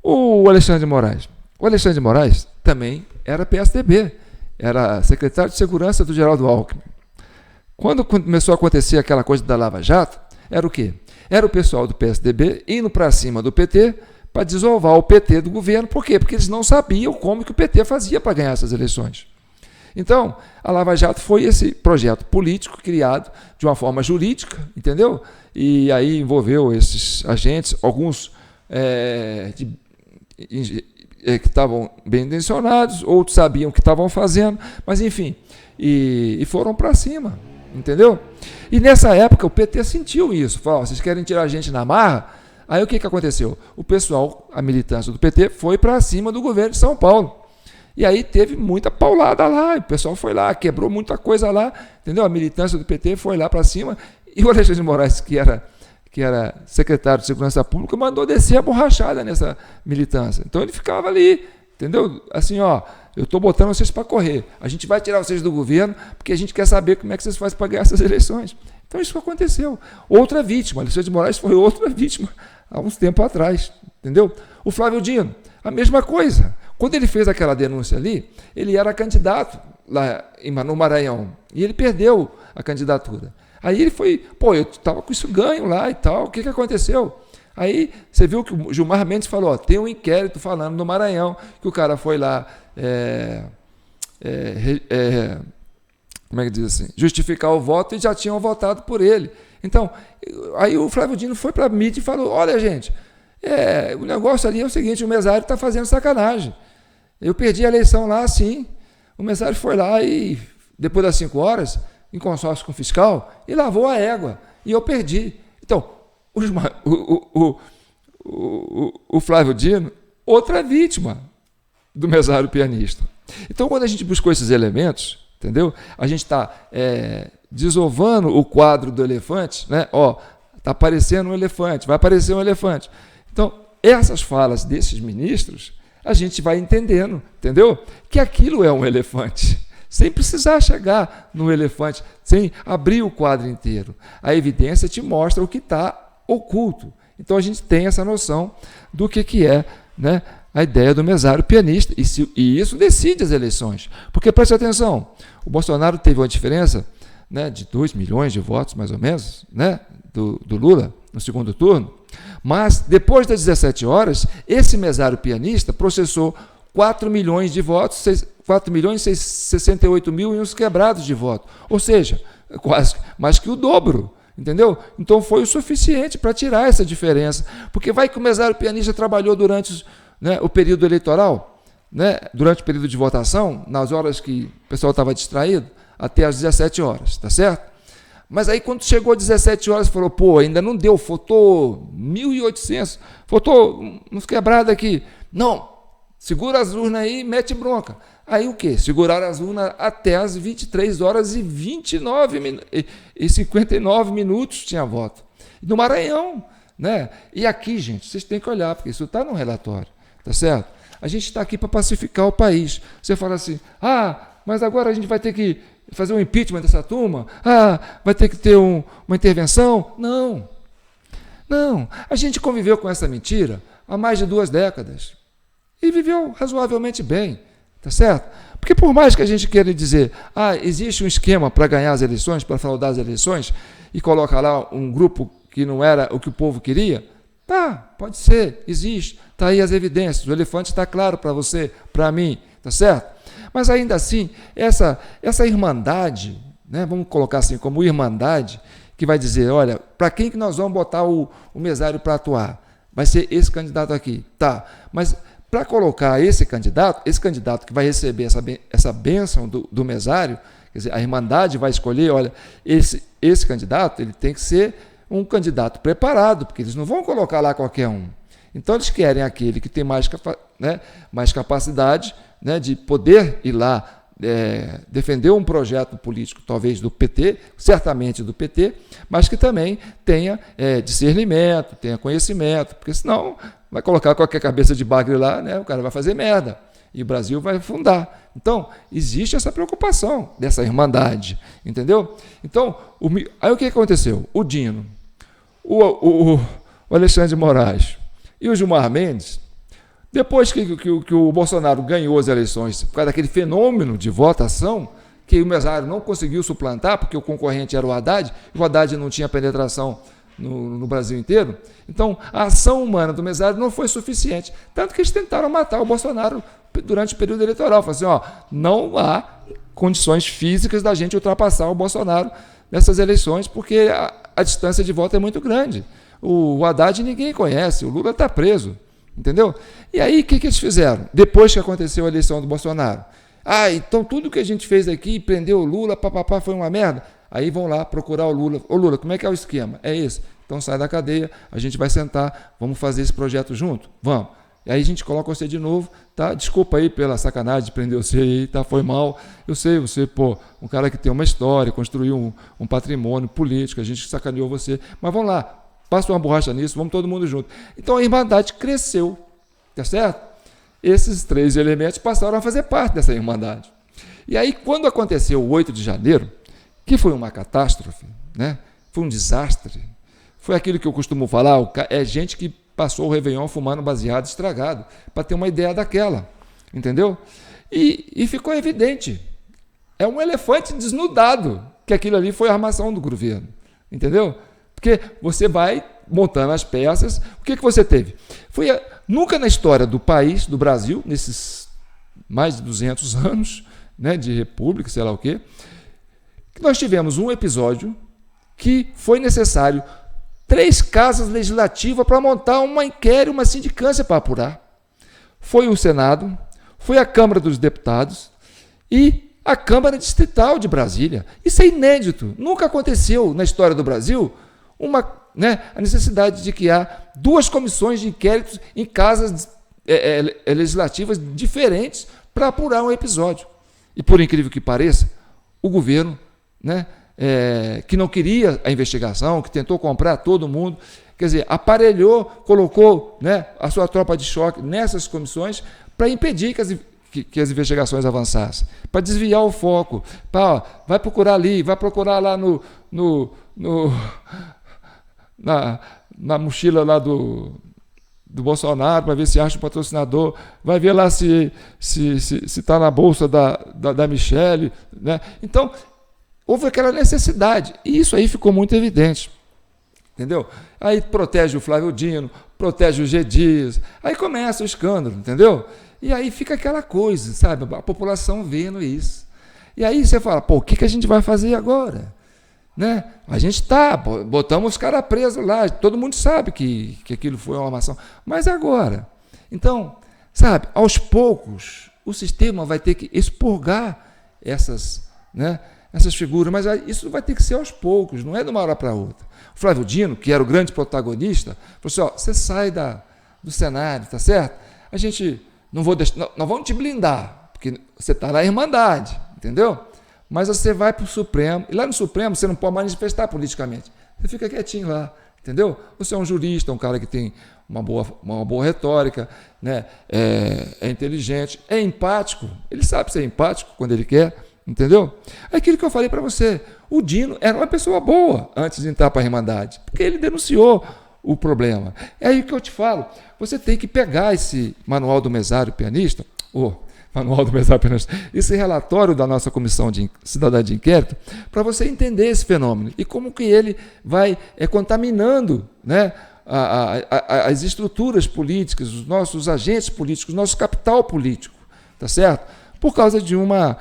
O Alexandre de Moraes. O Alexandre de Moraes também era PSDB, era secretário de Segurança do Geraldo Alckmin. Quando começou a acontecer aquela coisa da Lava Jato, era o quê? Era o pessoal do PSDB indo para cima do PT para desovar o PT do governo. Por quê? Porque eles não sabiam como que o PT fazia para ganhar essas eleições. Então, a Lava Jato foi esse projeto político criado de uma forma jurídica, entendeu? E aí envolveu esses agentes, alguns que estavam bem intencionados, outros sabiam o que estavam fazendo, mas enfim, e foram para cima, entendeu? E nessa época o PT sentiu isso, falou, vocês querem tirar a gente na marra? Aí o que aconteceu? O pessoal, a militância do PT, foi para cima do governo de São Paulo. E aí teve muita paulada lá, o pessoal foi lá, quebrou muita coisa lá, entendeu? A militância do PT foi lá para cima, e o Alexandre de Moraes, que era secretário de Segurança Pública, mandou descer a borrachada nessa militância. Então ele ficava ali, entendeu? Assim, ó, eu estou botando vocês para correr, a gente vai tirar vocês do governo, porque a gente quer saber como é que vocês fazem para ganhar essas eleições. Então isso aconteceu. Outra vítima, Alexandre de Moraes foi outra vítima, há uns tempos atrás, entendeu? O Flávio Dino, a mesma coisa. Quando ele fez aquela denúncia ali, ele era candidato lá no Maranhão, e ele perdeu a candidatura. Aí ele foi, eu estava com isso ganho lá e tal, o que aconteceu? Aí você viu que o Gilmar Mendes falou, tem um inquérito falando no Maranhão, que o cara foi lá, como é que diz assim, justificar o voto e já tinham votado por ele. Então, aí o Flávio Dino foi para a mídia e falou, olha gente, o negócio ali é o seguinte, o mesário está fazendo sacanagem. Eu perdi a eleição lá, sim. O mesário foi lá e, depois das 5 horas, em consórcio com o fiscal, e lavou a égua. E eu perdi. Então, o Flávio Dino, outra vítima do mesário pianista. Então, quando a gente buscou esses elementos, entendeu? A gente está desovando o quadro do elefante, né? Está aparecendo um elefante, vai aparecer um elefante. Então, essas falas desses ministros, a gente vai entendendo, entendeu? Que aquilo é um elefante, sem precisar chegar no elefante, sem abrir o quadro inteiro. A evidência te mostra o que está oculto. Então a gente tem essa noção do que é, né, a ideia do mesário pianista, e isso decide as eleições. Porque, preste atenção, o Bolsonaro teve uma diferença, né, de 2 milhões de votos, mais ou menos, né, do Lula, no segundo turno, mas depois das 17 horas, esse mesário pianista processou 4 milhões de votos, 4 milhões e 68 mil e uns quebrados de voto, ou seja, quase mais que o dobro, entendeu? Então foi o suficiente para tirar essa diferença, porque vai que o mesário pianista trabalhou durante o período eleitoral, né, durante o período de votação, nas horas que o pessoal estava distraído, até às 17 horas, tá certo? Mas aí quando chegou às 17 horas, falou, ainda não deu, faltou 1.800, faltou uns quebrados aqui. Não, segura as urnas aí e mete bronca. Aí o quê? Seguraram as urnas até as 23 horas e 59 minutos tinha voto. No Maranhão, né? E aqui, gente, vocês têm que olhar, porque isso está no relatório, tá certo? A gente está aqui para pacificar o país. Você fala assim, mas agora a gente vai ter que fazer um impeachment dessa turma? Vai ter que ter uma intervenção? Não. A gente conviveu com essa mentira há mais de 2 décadas e viveu razoavelmente bem, tá certo? Porque por mais que a gente queira dizer, existe um esquema para ganhar as eleições, para fraudar as eleições, e colocar lá um grupo que não era o que o povo queria, pode ser, existe, está aí as evidências, o elefante está claro para você, para mim, tá certo? Mas ainda assim, essa irmandade, né, vamos colocar assim como irmandade, que vai dizer, olha, para quem que nós vamos botar o mesário para atuar? Vai ser esse candidato aqui, tá? Mas para colocar esse candidato que vai receber essa bênção do mesário, quer dizer, a irmandade vai escolher, olha, esse candidato, ele tem que ser um candidato preparado, porque eles não vão colocar lá qualquer um. Então eles querem aquele que tem mais capacidade, né, de poder ir lá defender um projeto político, talvez do PT, certamente do PT, mas que também tenha discernimento, tenha conhecimento, porque senão vai colocar qualquer cabeça de bagre lá, né, o cara vai fazer merda e o Brasil vai afundar. Então, existe essa preocupação dessa irmandade, entendeu? Então, aí o que aconteceu? O Dino, o Alexandre de Moraes e o Gilmar Mendes, depois que o Bolsonaro ganhou as eleições, por causa daquele fenômeno de votação, que o mesário não conseguiu suplantar, porque o concorrente era o Haddad, e o Haddad não tinha penetração no Brasil inteiro, então a ação humana do mesário não foi suficiente. Tanto que eles tentaram matar o Bolsonaro durante o período eleitoral. Falaram assim, não há condições físicas da gente ultrapassar o Bolsonaro nessas eleições, porque a distância de voto é muito grande. O Haddad ninguém conhece, o Lula está preso, entendeu? E aí, o que eles fizeram? Depois que aconteceu a eleição do Bolsonaro. Então tudo que a gente fez aqui, prendeu o Lula, papapá, foi uma merda. Aí vão lá procurar o Lula. Ô Lula, como é que é o esquema? É esse. Então sai da cadeia, a gente vai sentar, vamos fazer esse projeto junto? Vamos. E aí a gente coloca você de novo, tá? Desculpa aí pela sacanagem de prender você aí, tá? Foi mal. Eu sei, você, um cara que tem uma história, construiu um patrimônio político, a gente sacaneou você. Mas vamos lá, passa uma borracha nisso, vamos todo mundo junto. Então a Irmandade cresceu, tá certo? Esses 3 elementos passaram a fazer parte dessa Irmandade. E aí, quando aconteceu o 8 de janeiro, que foi uma catástrofe, né? Foi um desastre, foi aquilo que eu costumo falar, é gente que passou o Réveillon fumando baseado estragado, para ter uma ideia daquela, entendeu? E ficou evidente, é um elefante desnudado, que aquilo ali foi a armação do governo, entendeu? Porque você vai montando as peças, o que você teve? Nunca na história do país, do Brasil, nesses mais de 200 anos, né, de república, sei lá o quê, que nós tivemos um episódio que foi necessário 3 casas legislativas para montar uma inquérito, uma sindicância para apurar. Foi o Senado, foi a Câmara dos Deputados e a Câmara Distrital de Brasília. Isso é inédito. Nunca aconteceu na história do Brasil a necessidade de criar 2 comissões de inquéritos em casas legislativas diferentes para apurar um episódio. E, por incrível que pareça, o governo, que não queria a investigação, que tentou comprar todo mundo, quer dizer, aparelhou, colocou a sua tropa de choque nessas comissões para impedir que as investigações avançassem, para desviar o foco, vai procurar ali, vai procurar lá na mochila lá do Bolsonaro, para ver se acha um patrocinador, vai ver lá se está na bolsa da Michele, né? Então, houve aquela necessidade, e isso aí ficou muito evidente, entendeu? Aí protege o Flávio Dino, protege o G. Dias, aí começa o escândalo, entendeu? E aí fica aquela coisa, sabe? A população vendo isso. E aí você fala, o que a gente vai fazer agora? Né? A gente botamos os caras presos lá, todo mundo sabe que aquilo foi uma armação, mas agora? Então, sabe, aos poucos, o sistema vai ter que expurgar essas figuras, mas isso vai ter que ser aos poucos, não é de uma hora para outra. O Flávio Dino, que era o grande protagonista, falou assim, você sai do cenário, tá certo? A gente não vamos te blindar, porque você está na Irmandade, entendeu? Mas você vai para o Supremo, e lá no Supremo você não pode manifestar politicamente, você fica quietinho lá, entendeu? Você é um jurista, um cara que tem uma boa retórica, né? É inteligente, é empático, ele sabe ser empático quando ele quer, entendeu? É aquilo que eu falei para você, o Dino era uma pessoa boa antes de entrar para a Irmandade, porque ele denunciou o problema. É aí que eu te falo, você tem que pegar esse manual do mesário pianista, esse relatório da nossa Comissão Cidadã de Inquérito, para você entender esse fenômeno e como que ele vai contaminando, né, as estruturas políticas, os nossos agentes políticos, o nosso capital político, tá certo? Por causa de uma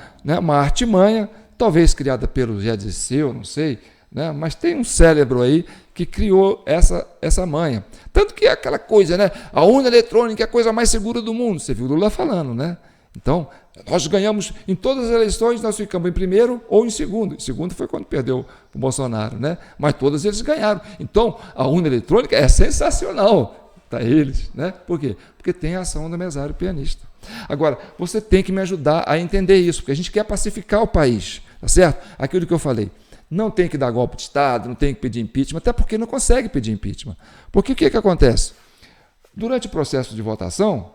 artimanha, talvez criada pelo Dirceu, não sei, né, mas tem um cérebro aí que criou essa manha. Tanto que é aquela coisa, né, a urna eletrônica é a coisa mais segura do mundo, você viu o Lula falando, né? Então, nós ganhamos em todas as eleições, nós ficamos em primeiro ou em segundo. Em segundo foi quando perdeu o Bolsonaro, né? Mas todos eles ganharam. Então, a urna eletrônica é sensacional para eles, né? Por quê? Porque tem a ação do mesário pianista. Agora, você tem que me ajudar a entender isso, porque a gente quer pacificar o país, tá certo? Aquilo que eu falei. Não tem que dar golpe de Estado, não tem que pedir impeachment, até porque não consegue pedir impeachment. Porque o que acontece? Durante o processo de votação,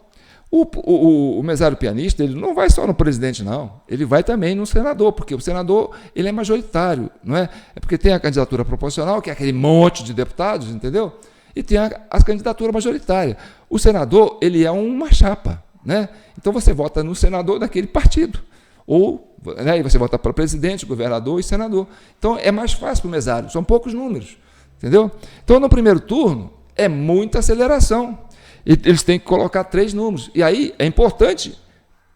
o mesário pianista ele não vai só no presidente, não. Ele vai também no senador, porque o senador ele é majoritário, não é? É porque tem a candidatura proporcional, que é aquele monte de deputados, entendeu? E tem a candidatura majoritária. O senador ele é uma chapa, né? Então você vota no senador daquele partido. Ou, né, e você vota para presidente, governador e senador. Então é mais fácil para o mesário, são poucos números, entendeu? Então no primeiro turno é muita aceleração. E eles têm que colocar 3 números. E aí é importante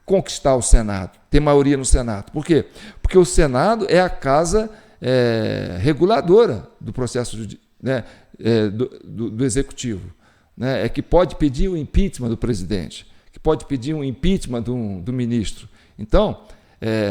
conquistar o Senado, ter maioria no Senado. Por quê? Porque o Senado é a casa reguladora do processo do Executivo. né, é que pode pedir o impeachment do presidente, que pode pedir um impeachment do ministro. Então,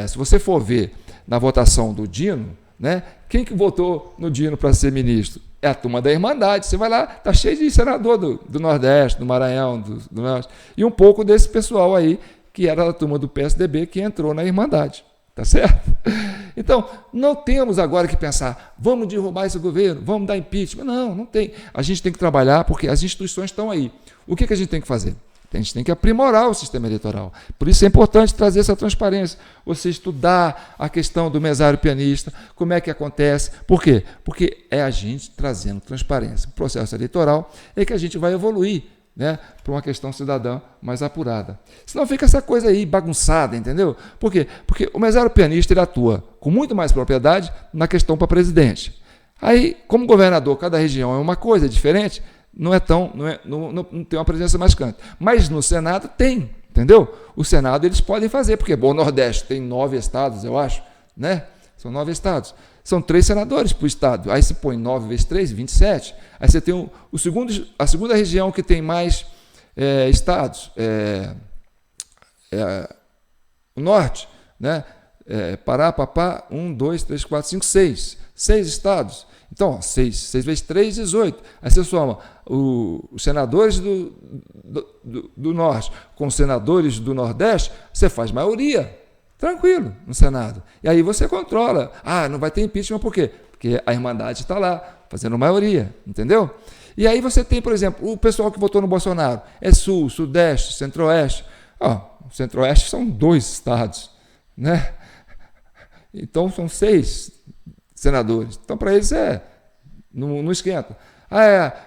se você for ver na votação do Dino, né, quem que votou no Dino para ser ministro? É a turma da Irmandade. Você vai lá, está cheio de senador do Nordeste, do Maranhão, do Norte, e um pouco desse pessoal aí, que era a turma do PSDB, que entrou na Irmandade. Tá certo? Então, não temos agora que pensar, vamos derrubar esse governo, vamos dar impeachment. Não, não tem. A gente tem que trabalhar porque as instituições estão aí. O que a gente tem que fazer? A gente tem que aprimorar o sistema eleitoral. Por isso é importante trazer essa transparência. Você estudar a questão do mesário pianista, como é que acontece. Por quê? Porque é a gente trazendo transparência. O processo eleitoral é que a gente vai evoluir, né, para uma questão cidadã mais apurada. Senão fica essa coisa aí bagunçada, entendeu? Por quê? Porque o mesário pianista ele atua com muito mais propriedade na questão para presidente. Aí, como governador, cada região é uma coisa diferente, não tem uma presença marcante. Mas no Senado tem, entendeu? O Senado eles podem fazer, porque o Nordeste tem 9 estados, eu acho, né? São 9 estados. São 3 senadores por estado. Aí se põe 9 vezes 3, 27. Aí você tem a segunda região que tem mais estados, o Norte, né? Pará, Papá, 1, 2, 3, 4, 5, 6. 6 estados. Então, 6 vezes 3, 18. Aí você soma os senadores do Norte com os senadores do Nordeste, você faz maioria. Tranquilo, no Senado. E aí você controla. Não vai ter impeachment por quê? Porque a Irmandade está lá, fazendo maioria, entendeu? E aí você tem, por exemplo, o pessoal que votou no Bolsonaro. É Sul, Sudeste, Centro-Oeste. O Centro-Oeste são 2 estados, né? Então são 6 senadores. Então para eles não esquenta.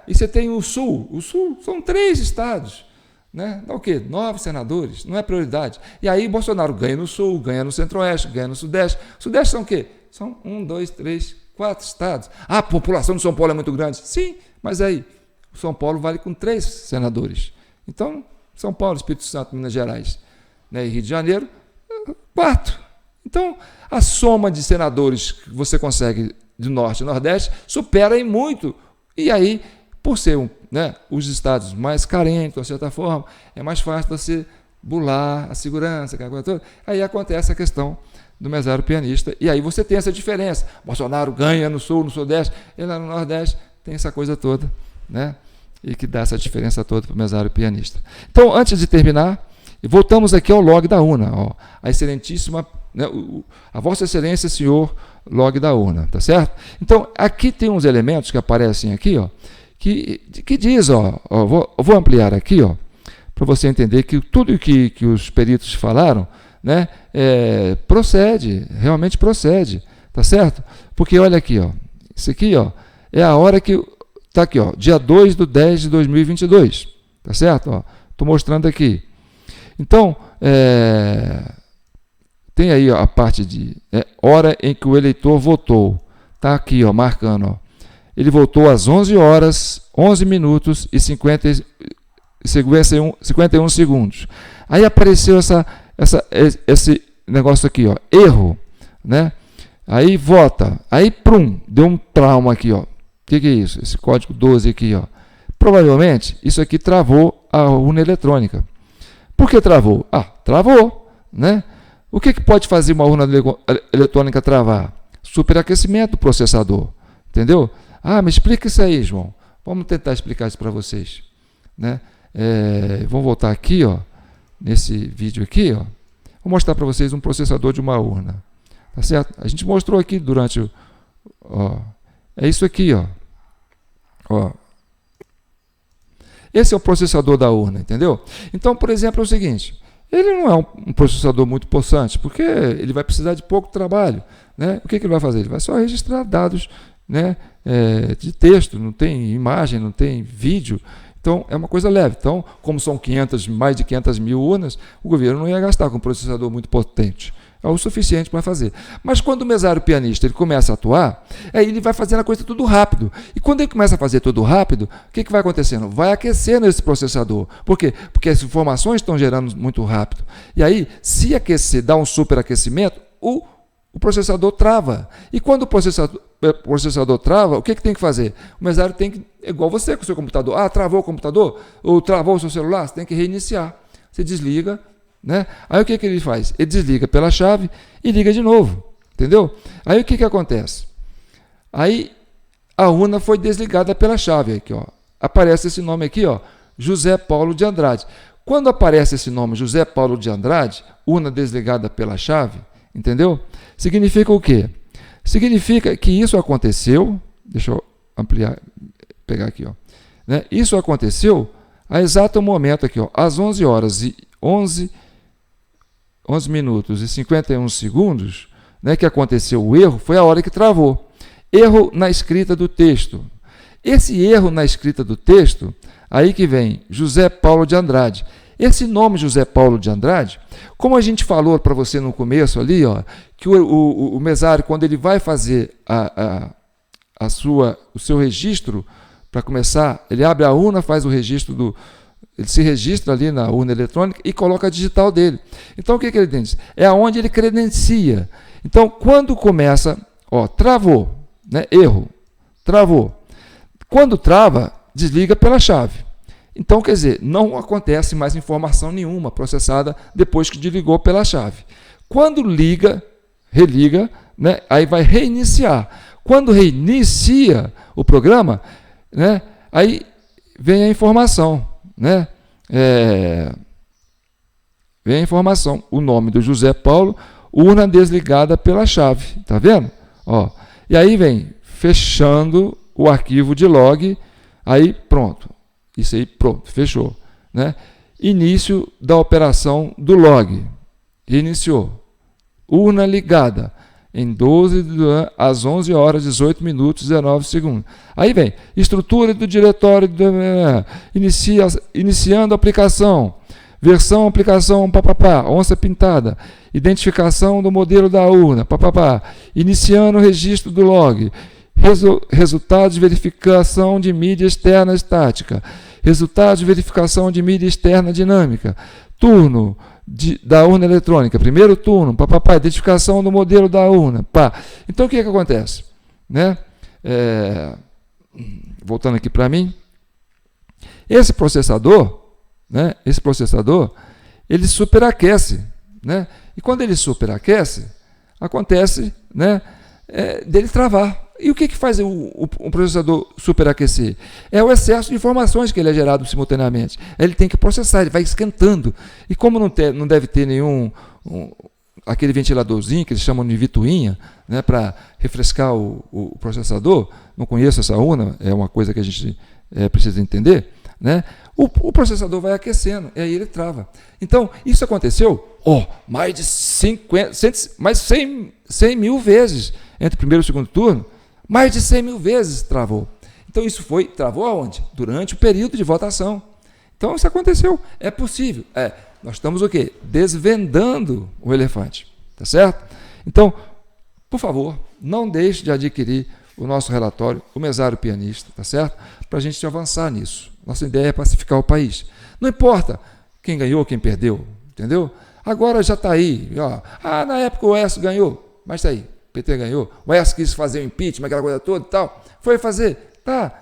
E você tem o Sul. O Sul são 3 estados. Né? Dá o quê? 9 senadores, não é prioridade. E aí Bolsonaro ganha no Sul, ganha no Centro-Oeste, ganha no Sudeste. Sudeste são o quê? São 1, 2, 3, 4 estados. A população de São Paulo é muito grande. Sim, mas aí São Paulo vale com 3 senadores. Então, São Paulo, Espírito Santo, Minas Gerais, né, e Rio de Janeiro, 4. Então, a soma de senadores que você consegue do Norte e Nordeste supera em muito. E aí, por ser os estados mais carentes, de certa forma, é mais fácil você bular a segurança, aquela coisa toda. Aí acontece a questão do mesário pianista, e aí você tem essa diferença. Bolsonaro ganha no Sul, no Sudeste, e lá no Nordeste tem essa coisa toda, né? E que dá essa diferença toda para o mesário pianista. Então, antes de terminar, voltamos aqui ao log da urna. A excelentíssima, a Vossa Excelência, senhor log da urna, tá certo? Então, aqui tem uns elementos que aparecem aqui, que diz, vou ampliar aqui, para você entender que tudo que os peritos falaram, né, procede, realmente procede, tá certo? Porque olha aqui, isso aqui, é a hora que está aqui, dia 2/10/2022, tá certo? Estou mostrando aqui. Então, tem aí a parte de hora em que o eleitor votou, tá aqui, marcando, Ele votou às 11 horas, 11 minutos e 51 segundos. Aí apareceu esse negócio aqui, erro, né? Aí vota, aí deu um trauma aqui, O que é isso? Esse código 12 aqui, Provavelmente isso aqui travou a urna eletrônica. Por que travou? Travou, né? O que pode fazer uma urna eletrônica travar? Superaquecimento do processador, entendeu? Me explica isso aí, João. Vamos tentar explicar isso para vocês, né? Vamos voltar aqui, nesse vídeo aqui, Vou mostrar para vocês um processador de uma urna, tá certo? A gente mostrou aqui durante o, é isso aqui, Esse é o processador da urna, entendeu? Então, por exemplo, é o seguinte: ele não é um processador muito possante, porque ele vai precisar de pouco trabalho, né? O que ele vai fazer? Ele vai só registrar dados, né, de texto, não tem imagem, não tem vídeo. Então, é uma coisa leve. Então, como são mais de 500 mil urnas, o governo não ia gastar com um processador muito potente. É o suficiente para fazer. Mas quando o mesário pianista ele começa a atuar, aí ele vai fazendo a coisa tudo rápido. E quando ele começa a fazer tudo rápido, o que vai acontecendo? Vai aquecendo esse processador. Por quê? Porque as informações estão gerando muito rápido. E aí, se aquecer, dar um superaquecimento, o o processador trava. E quando o processador trava, o que tem que fazer? O mesário tem que, igual você com o seu computador, travou o computador, ou travou o seu celular, você tem que reiniciar. Você desliga, né? Aí o que ele faz? Ele desliga pela chave e liga de novo, entendeu? Aí o que acontece? Aí a urna foi desligada pela chave, aqui, ó. Aparece esse nome aqui, ó, José Paulo de Andrade. Quando aparece esse nome, José Paulo de Andrade, urna desligada pela chave, entendeu? Significa o quê? Significa que isso aconteceu, deixa eu ampliar, pegar aqui, ó, né? Isso aconteceu a exato momento aqui, ó, às 11 horas e 11 minutos e 51 segundos, né, que aconteceu o erro, foi a hora que travou. Erro na escrita do texto. Esse erro na escrita do texto, aí que vem José Paulo de Andrade. Esse nome José Paulo de Andrade, como a gente falou para você no começo ali, ó, que o mesário, quando ele vai fazer o seu registro, para começar, ele abre a urna, faz o registro ele se registra ali na urna eletrônica e coloca a digital dele. Então, o que ele diz? É onde ele credencia. Então, quando começa, ó, travou, né? Erro, travou. Quando trava, desliga pela chave. Então, quer dizer, não acontece mais informação nenhuma processada depois que desligou pela chave. Quando religa, né, aí vai reiniciar. Quando reinicia o programa, né, aí vem a informação. Né? Vem a informação. O nome do José Paulo, urna desligada pela chave. Tá vendo? Ó, e aí vem fechando o arquivo de log, aí pronto. Isso aí, pronto, fechou. Né? Início da operação do log. Iniciou. Urna ligada em 12 às 11 horas, 18 minutos e 19 segundos. Aí vem, estrutura do diretório, iniciando a aplicação, versão aplicação, onça pintada, identificação do modelo da urna, iniciando o registro do log, resultados de verificação de mídia externa estática, resultados de verificação de mídia externa dinâmica, turno da urna eletrônica, primeiro turno, identificação do modelo da urna, Então, o que acontece? Né? Voltando aqui para mim, esse processador, ele superaquece, né? E quando ele superaquece, acontece, né, dele travar. E o que faz o processador superaquecer? É o excesso de informações que ele é gerado simultaneamente. Ele tem que processar, ele vai esquentando. E como não deve ter nenhum aquele ventiladorzinho que eles chamam de vituinha, né, para refrescar o processador, não conheço essa urna, é uma coisa que a gente precisa entender, né? O processador vai aquecendo, e aí ele trava. Então, isso aconteceu mais de 100 mil vezes entre o primeiro e o segundo turno. Mais de 100 mil vezes travou. Então, isso travou aonde? Durante o período de votação. Então, isso aconteceu. É possível. Nós estamos o quê? Desvendando o elefante. Tá certo? Então, por favor, não deixe de adquirir o nosso relatório, o Mesário Pianista, tá certo? Para a gente avançar nisso. Nossa ideia é pacificar o país. Não importa quem ganhou, quem perdeu, entendeu? Agora já está aí. Ó. Na época o Oécio ganhou, mas está aí. O PT ganhou. O Oécio quis fazer o impeachment, aquela coisa toda e tal. Foi fazer.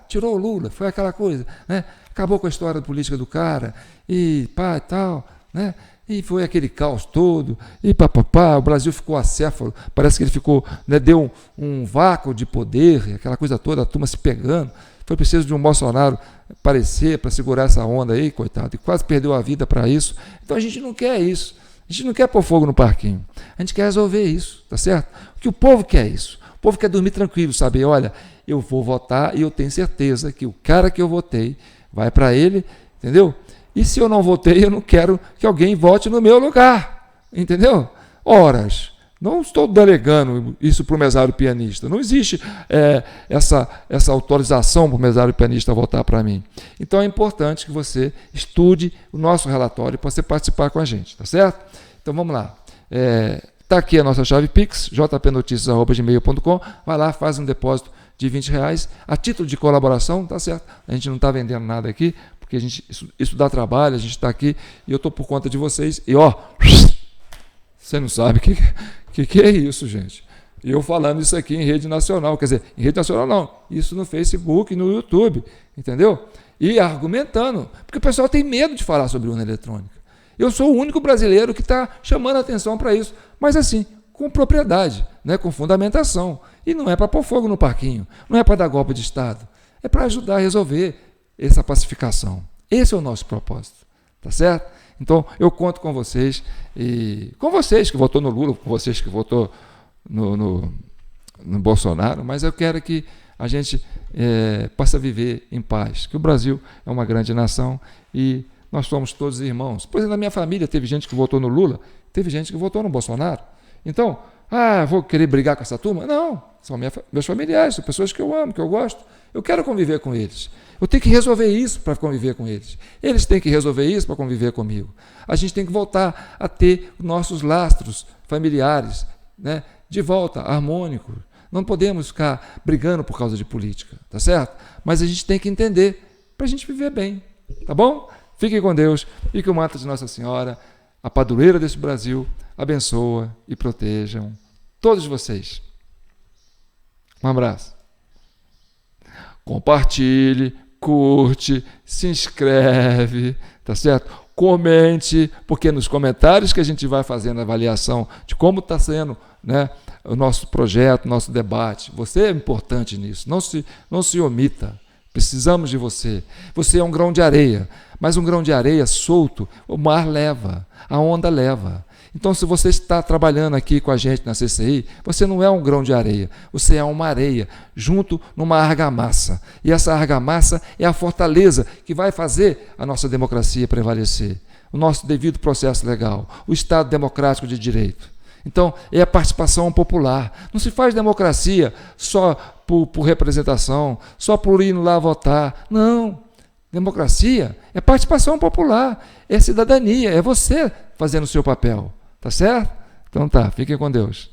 Tirou o Lula, foi aquela coisa. Né? Acabou com a história política do cara. E tal. Né? E foi aquele caos todo. E o Brasil ficou acéfalo. Parece que ele ficou, né, deu um vácuo de poder, aquela coisa toda, a turma se pegando. Foi preciso de um Bolsonaro aparecer para segurar essa onda aí, coitado, e quase perdeu a vida para isso. Então a gente não quer isso. A gente não quer pôr fogo no parquinho. A gente quer resolver isso, tá certo? O que o povo quer é isso. O povo quer dormir tranquilo, saber, olha, eu vou votar e eu tenho certeza que o cara que eu votei vai para ele, entendeu? E se eu não votei, eu não quero que alguém vote no meu lugar, entendeu? Horas. Não estou delegando isso para o mesário pianista. Não existe essa autorização para o mesário pianista votar para mim. Então é importante que você estude o nosso relatório para você participar com a gente, tá certo? Então vamos lá. Está aqui a nossa chave Pix, jpnoticias@gmail.com. Vai lá, faz um depósito de R$20 a título de colaboração, tá certo? A gente não está vendendo nada aqui, porque isso dá trabalho, a gente está aqui e eu estou por conta de vocês. E você não sabe o que é isso, gente. E eu falando isso aqui em rede nacional, quer dizer, em rede nacional não, isso no Facebook e no YouTube, entendeu? E argumentando, porque o pessoal tem medo de falar sobre urna eletrônica. Eu sou o único brasileiro que está chamando a atenção para isso, mas assim, com propriedade, né, com fundamentação. E não é para pôr fogo no parquinho, não é para dar golpe de Estado, é para ajudar a resolver essa pacificação. Esse é o nosso propósito, tá certo? Então, eu conto com vocês, e com vocês que votou no Lula, com vocês que votou no Bolsonaro, mas eu quero que a gente possa viver em paz, que o Brasil é uma grande nação e nós somos todos irmãos. Por exemplo, na minha família teve gente que votou no Lula, teve gente que votou no Bolsonaro. Então, vou querer brigar com essa turma? Não, são meus familiares, são pessoas que eu amo, que eu gosto. Eu quero conviver com eles. Eu tenho que resolver isso para conviver com eles. Eles têm que resolver isso para conviver comigo. A gente tem que voltar a ter nossos lastros familiares, né, de volta, harmônicos. Não podemos ficar brigando por causa de política, tá certo? Mas a gente tem que entender para a gente viver bem, tá bom? Fiquem com Deus e que o manto de Nossa Senhora, a padroeira desse Brasil, abençoa e protejam todos vocês. Um abraço. Compartilhe, curte, se inscreve, tá certo? Comente, porque nos comentários que a gente vai fazendo a avaliação de como está sendo, né, o nosso projeto, nosso debate, você é importante nisso, não se omita. Precisamos de você. Você é um grão de areia, mas um grão de areia solto, o mar leva, a onda leva. Então, se você está trabalhando aqui com a gente na CCI, você não é um grão de areia, você é uma areia, junto numa argamassa. E essa argamassa é a fortaleza que vai fazer a nossa democracia prevalecer, o nosso devido processo legal, o Estado democrático de direito. Então, é a participação popular. Não se faz democracia só por representação, só por ir lá votar. Não. Democracia é participação popular, é cidadania, é você fazendo o seu papel. Tá certo? Então tá, fiquem com Deus.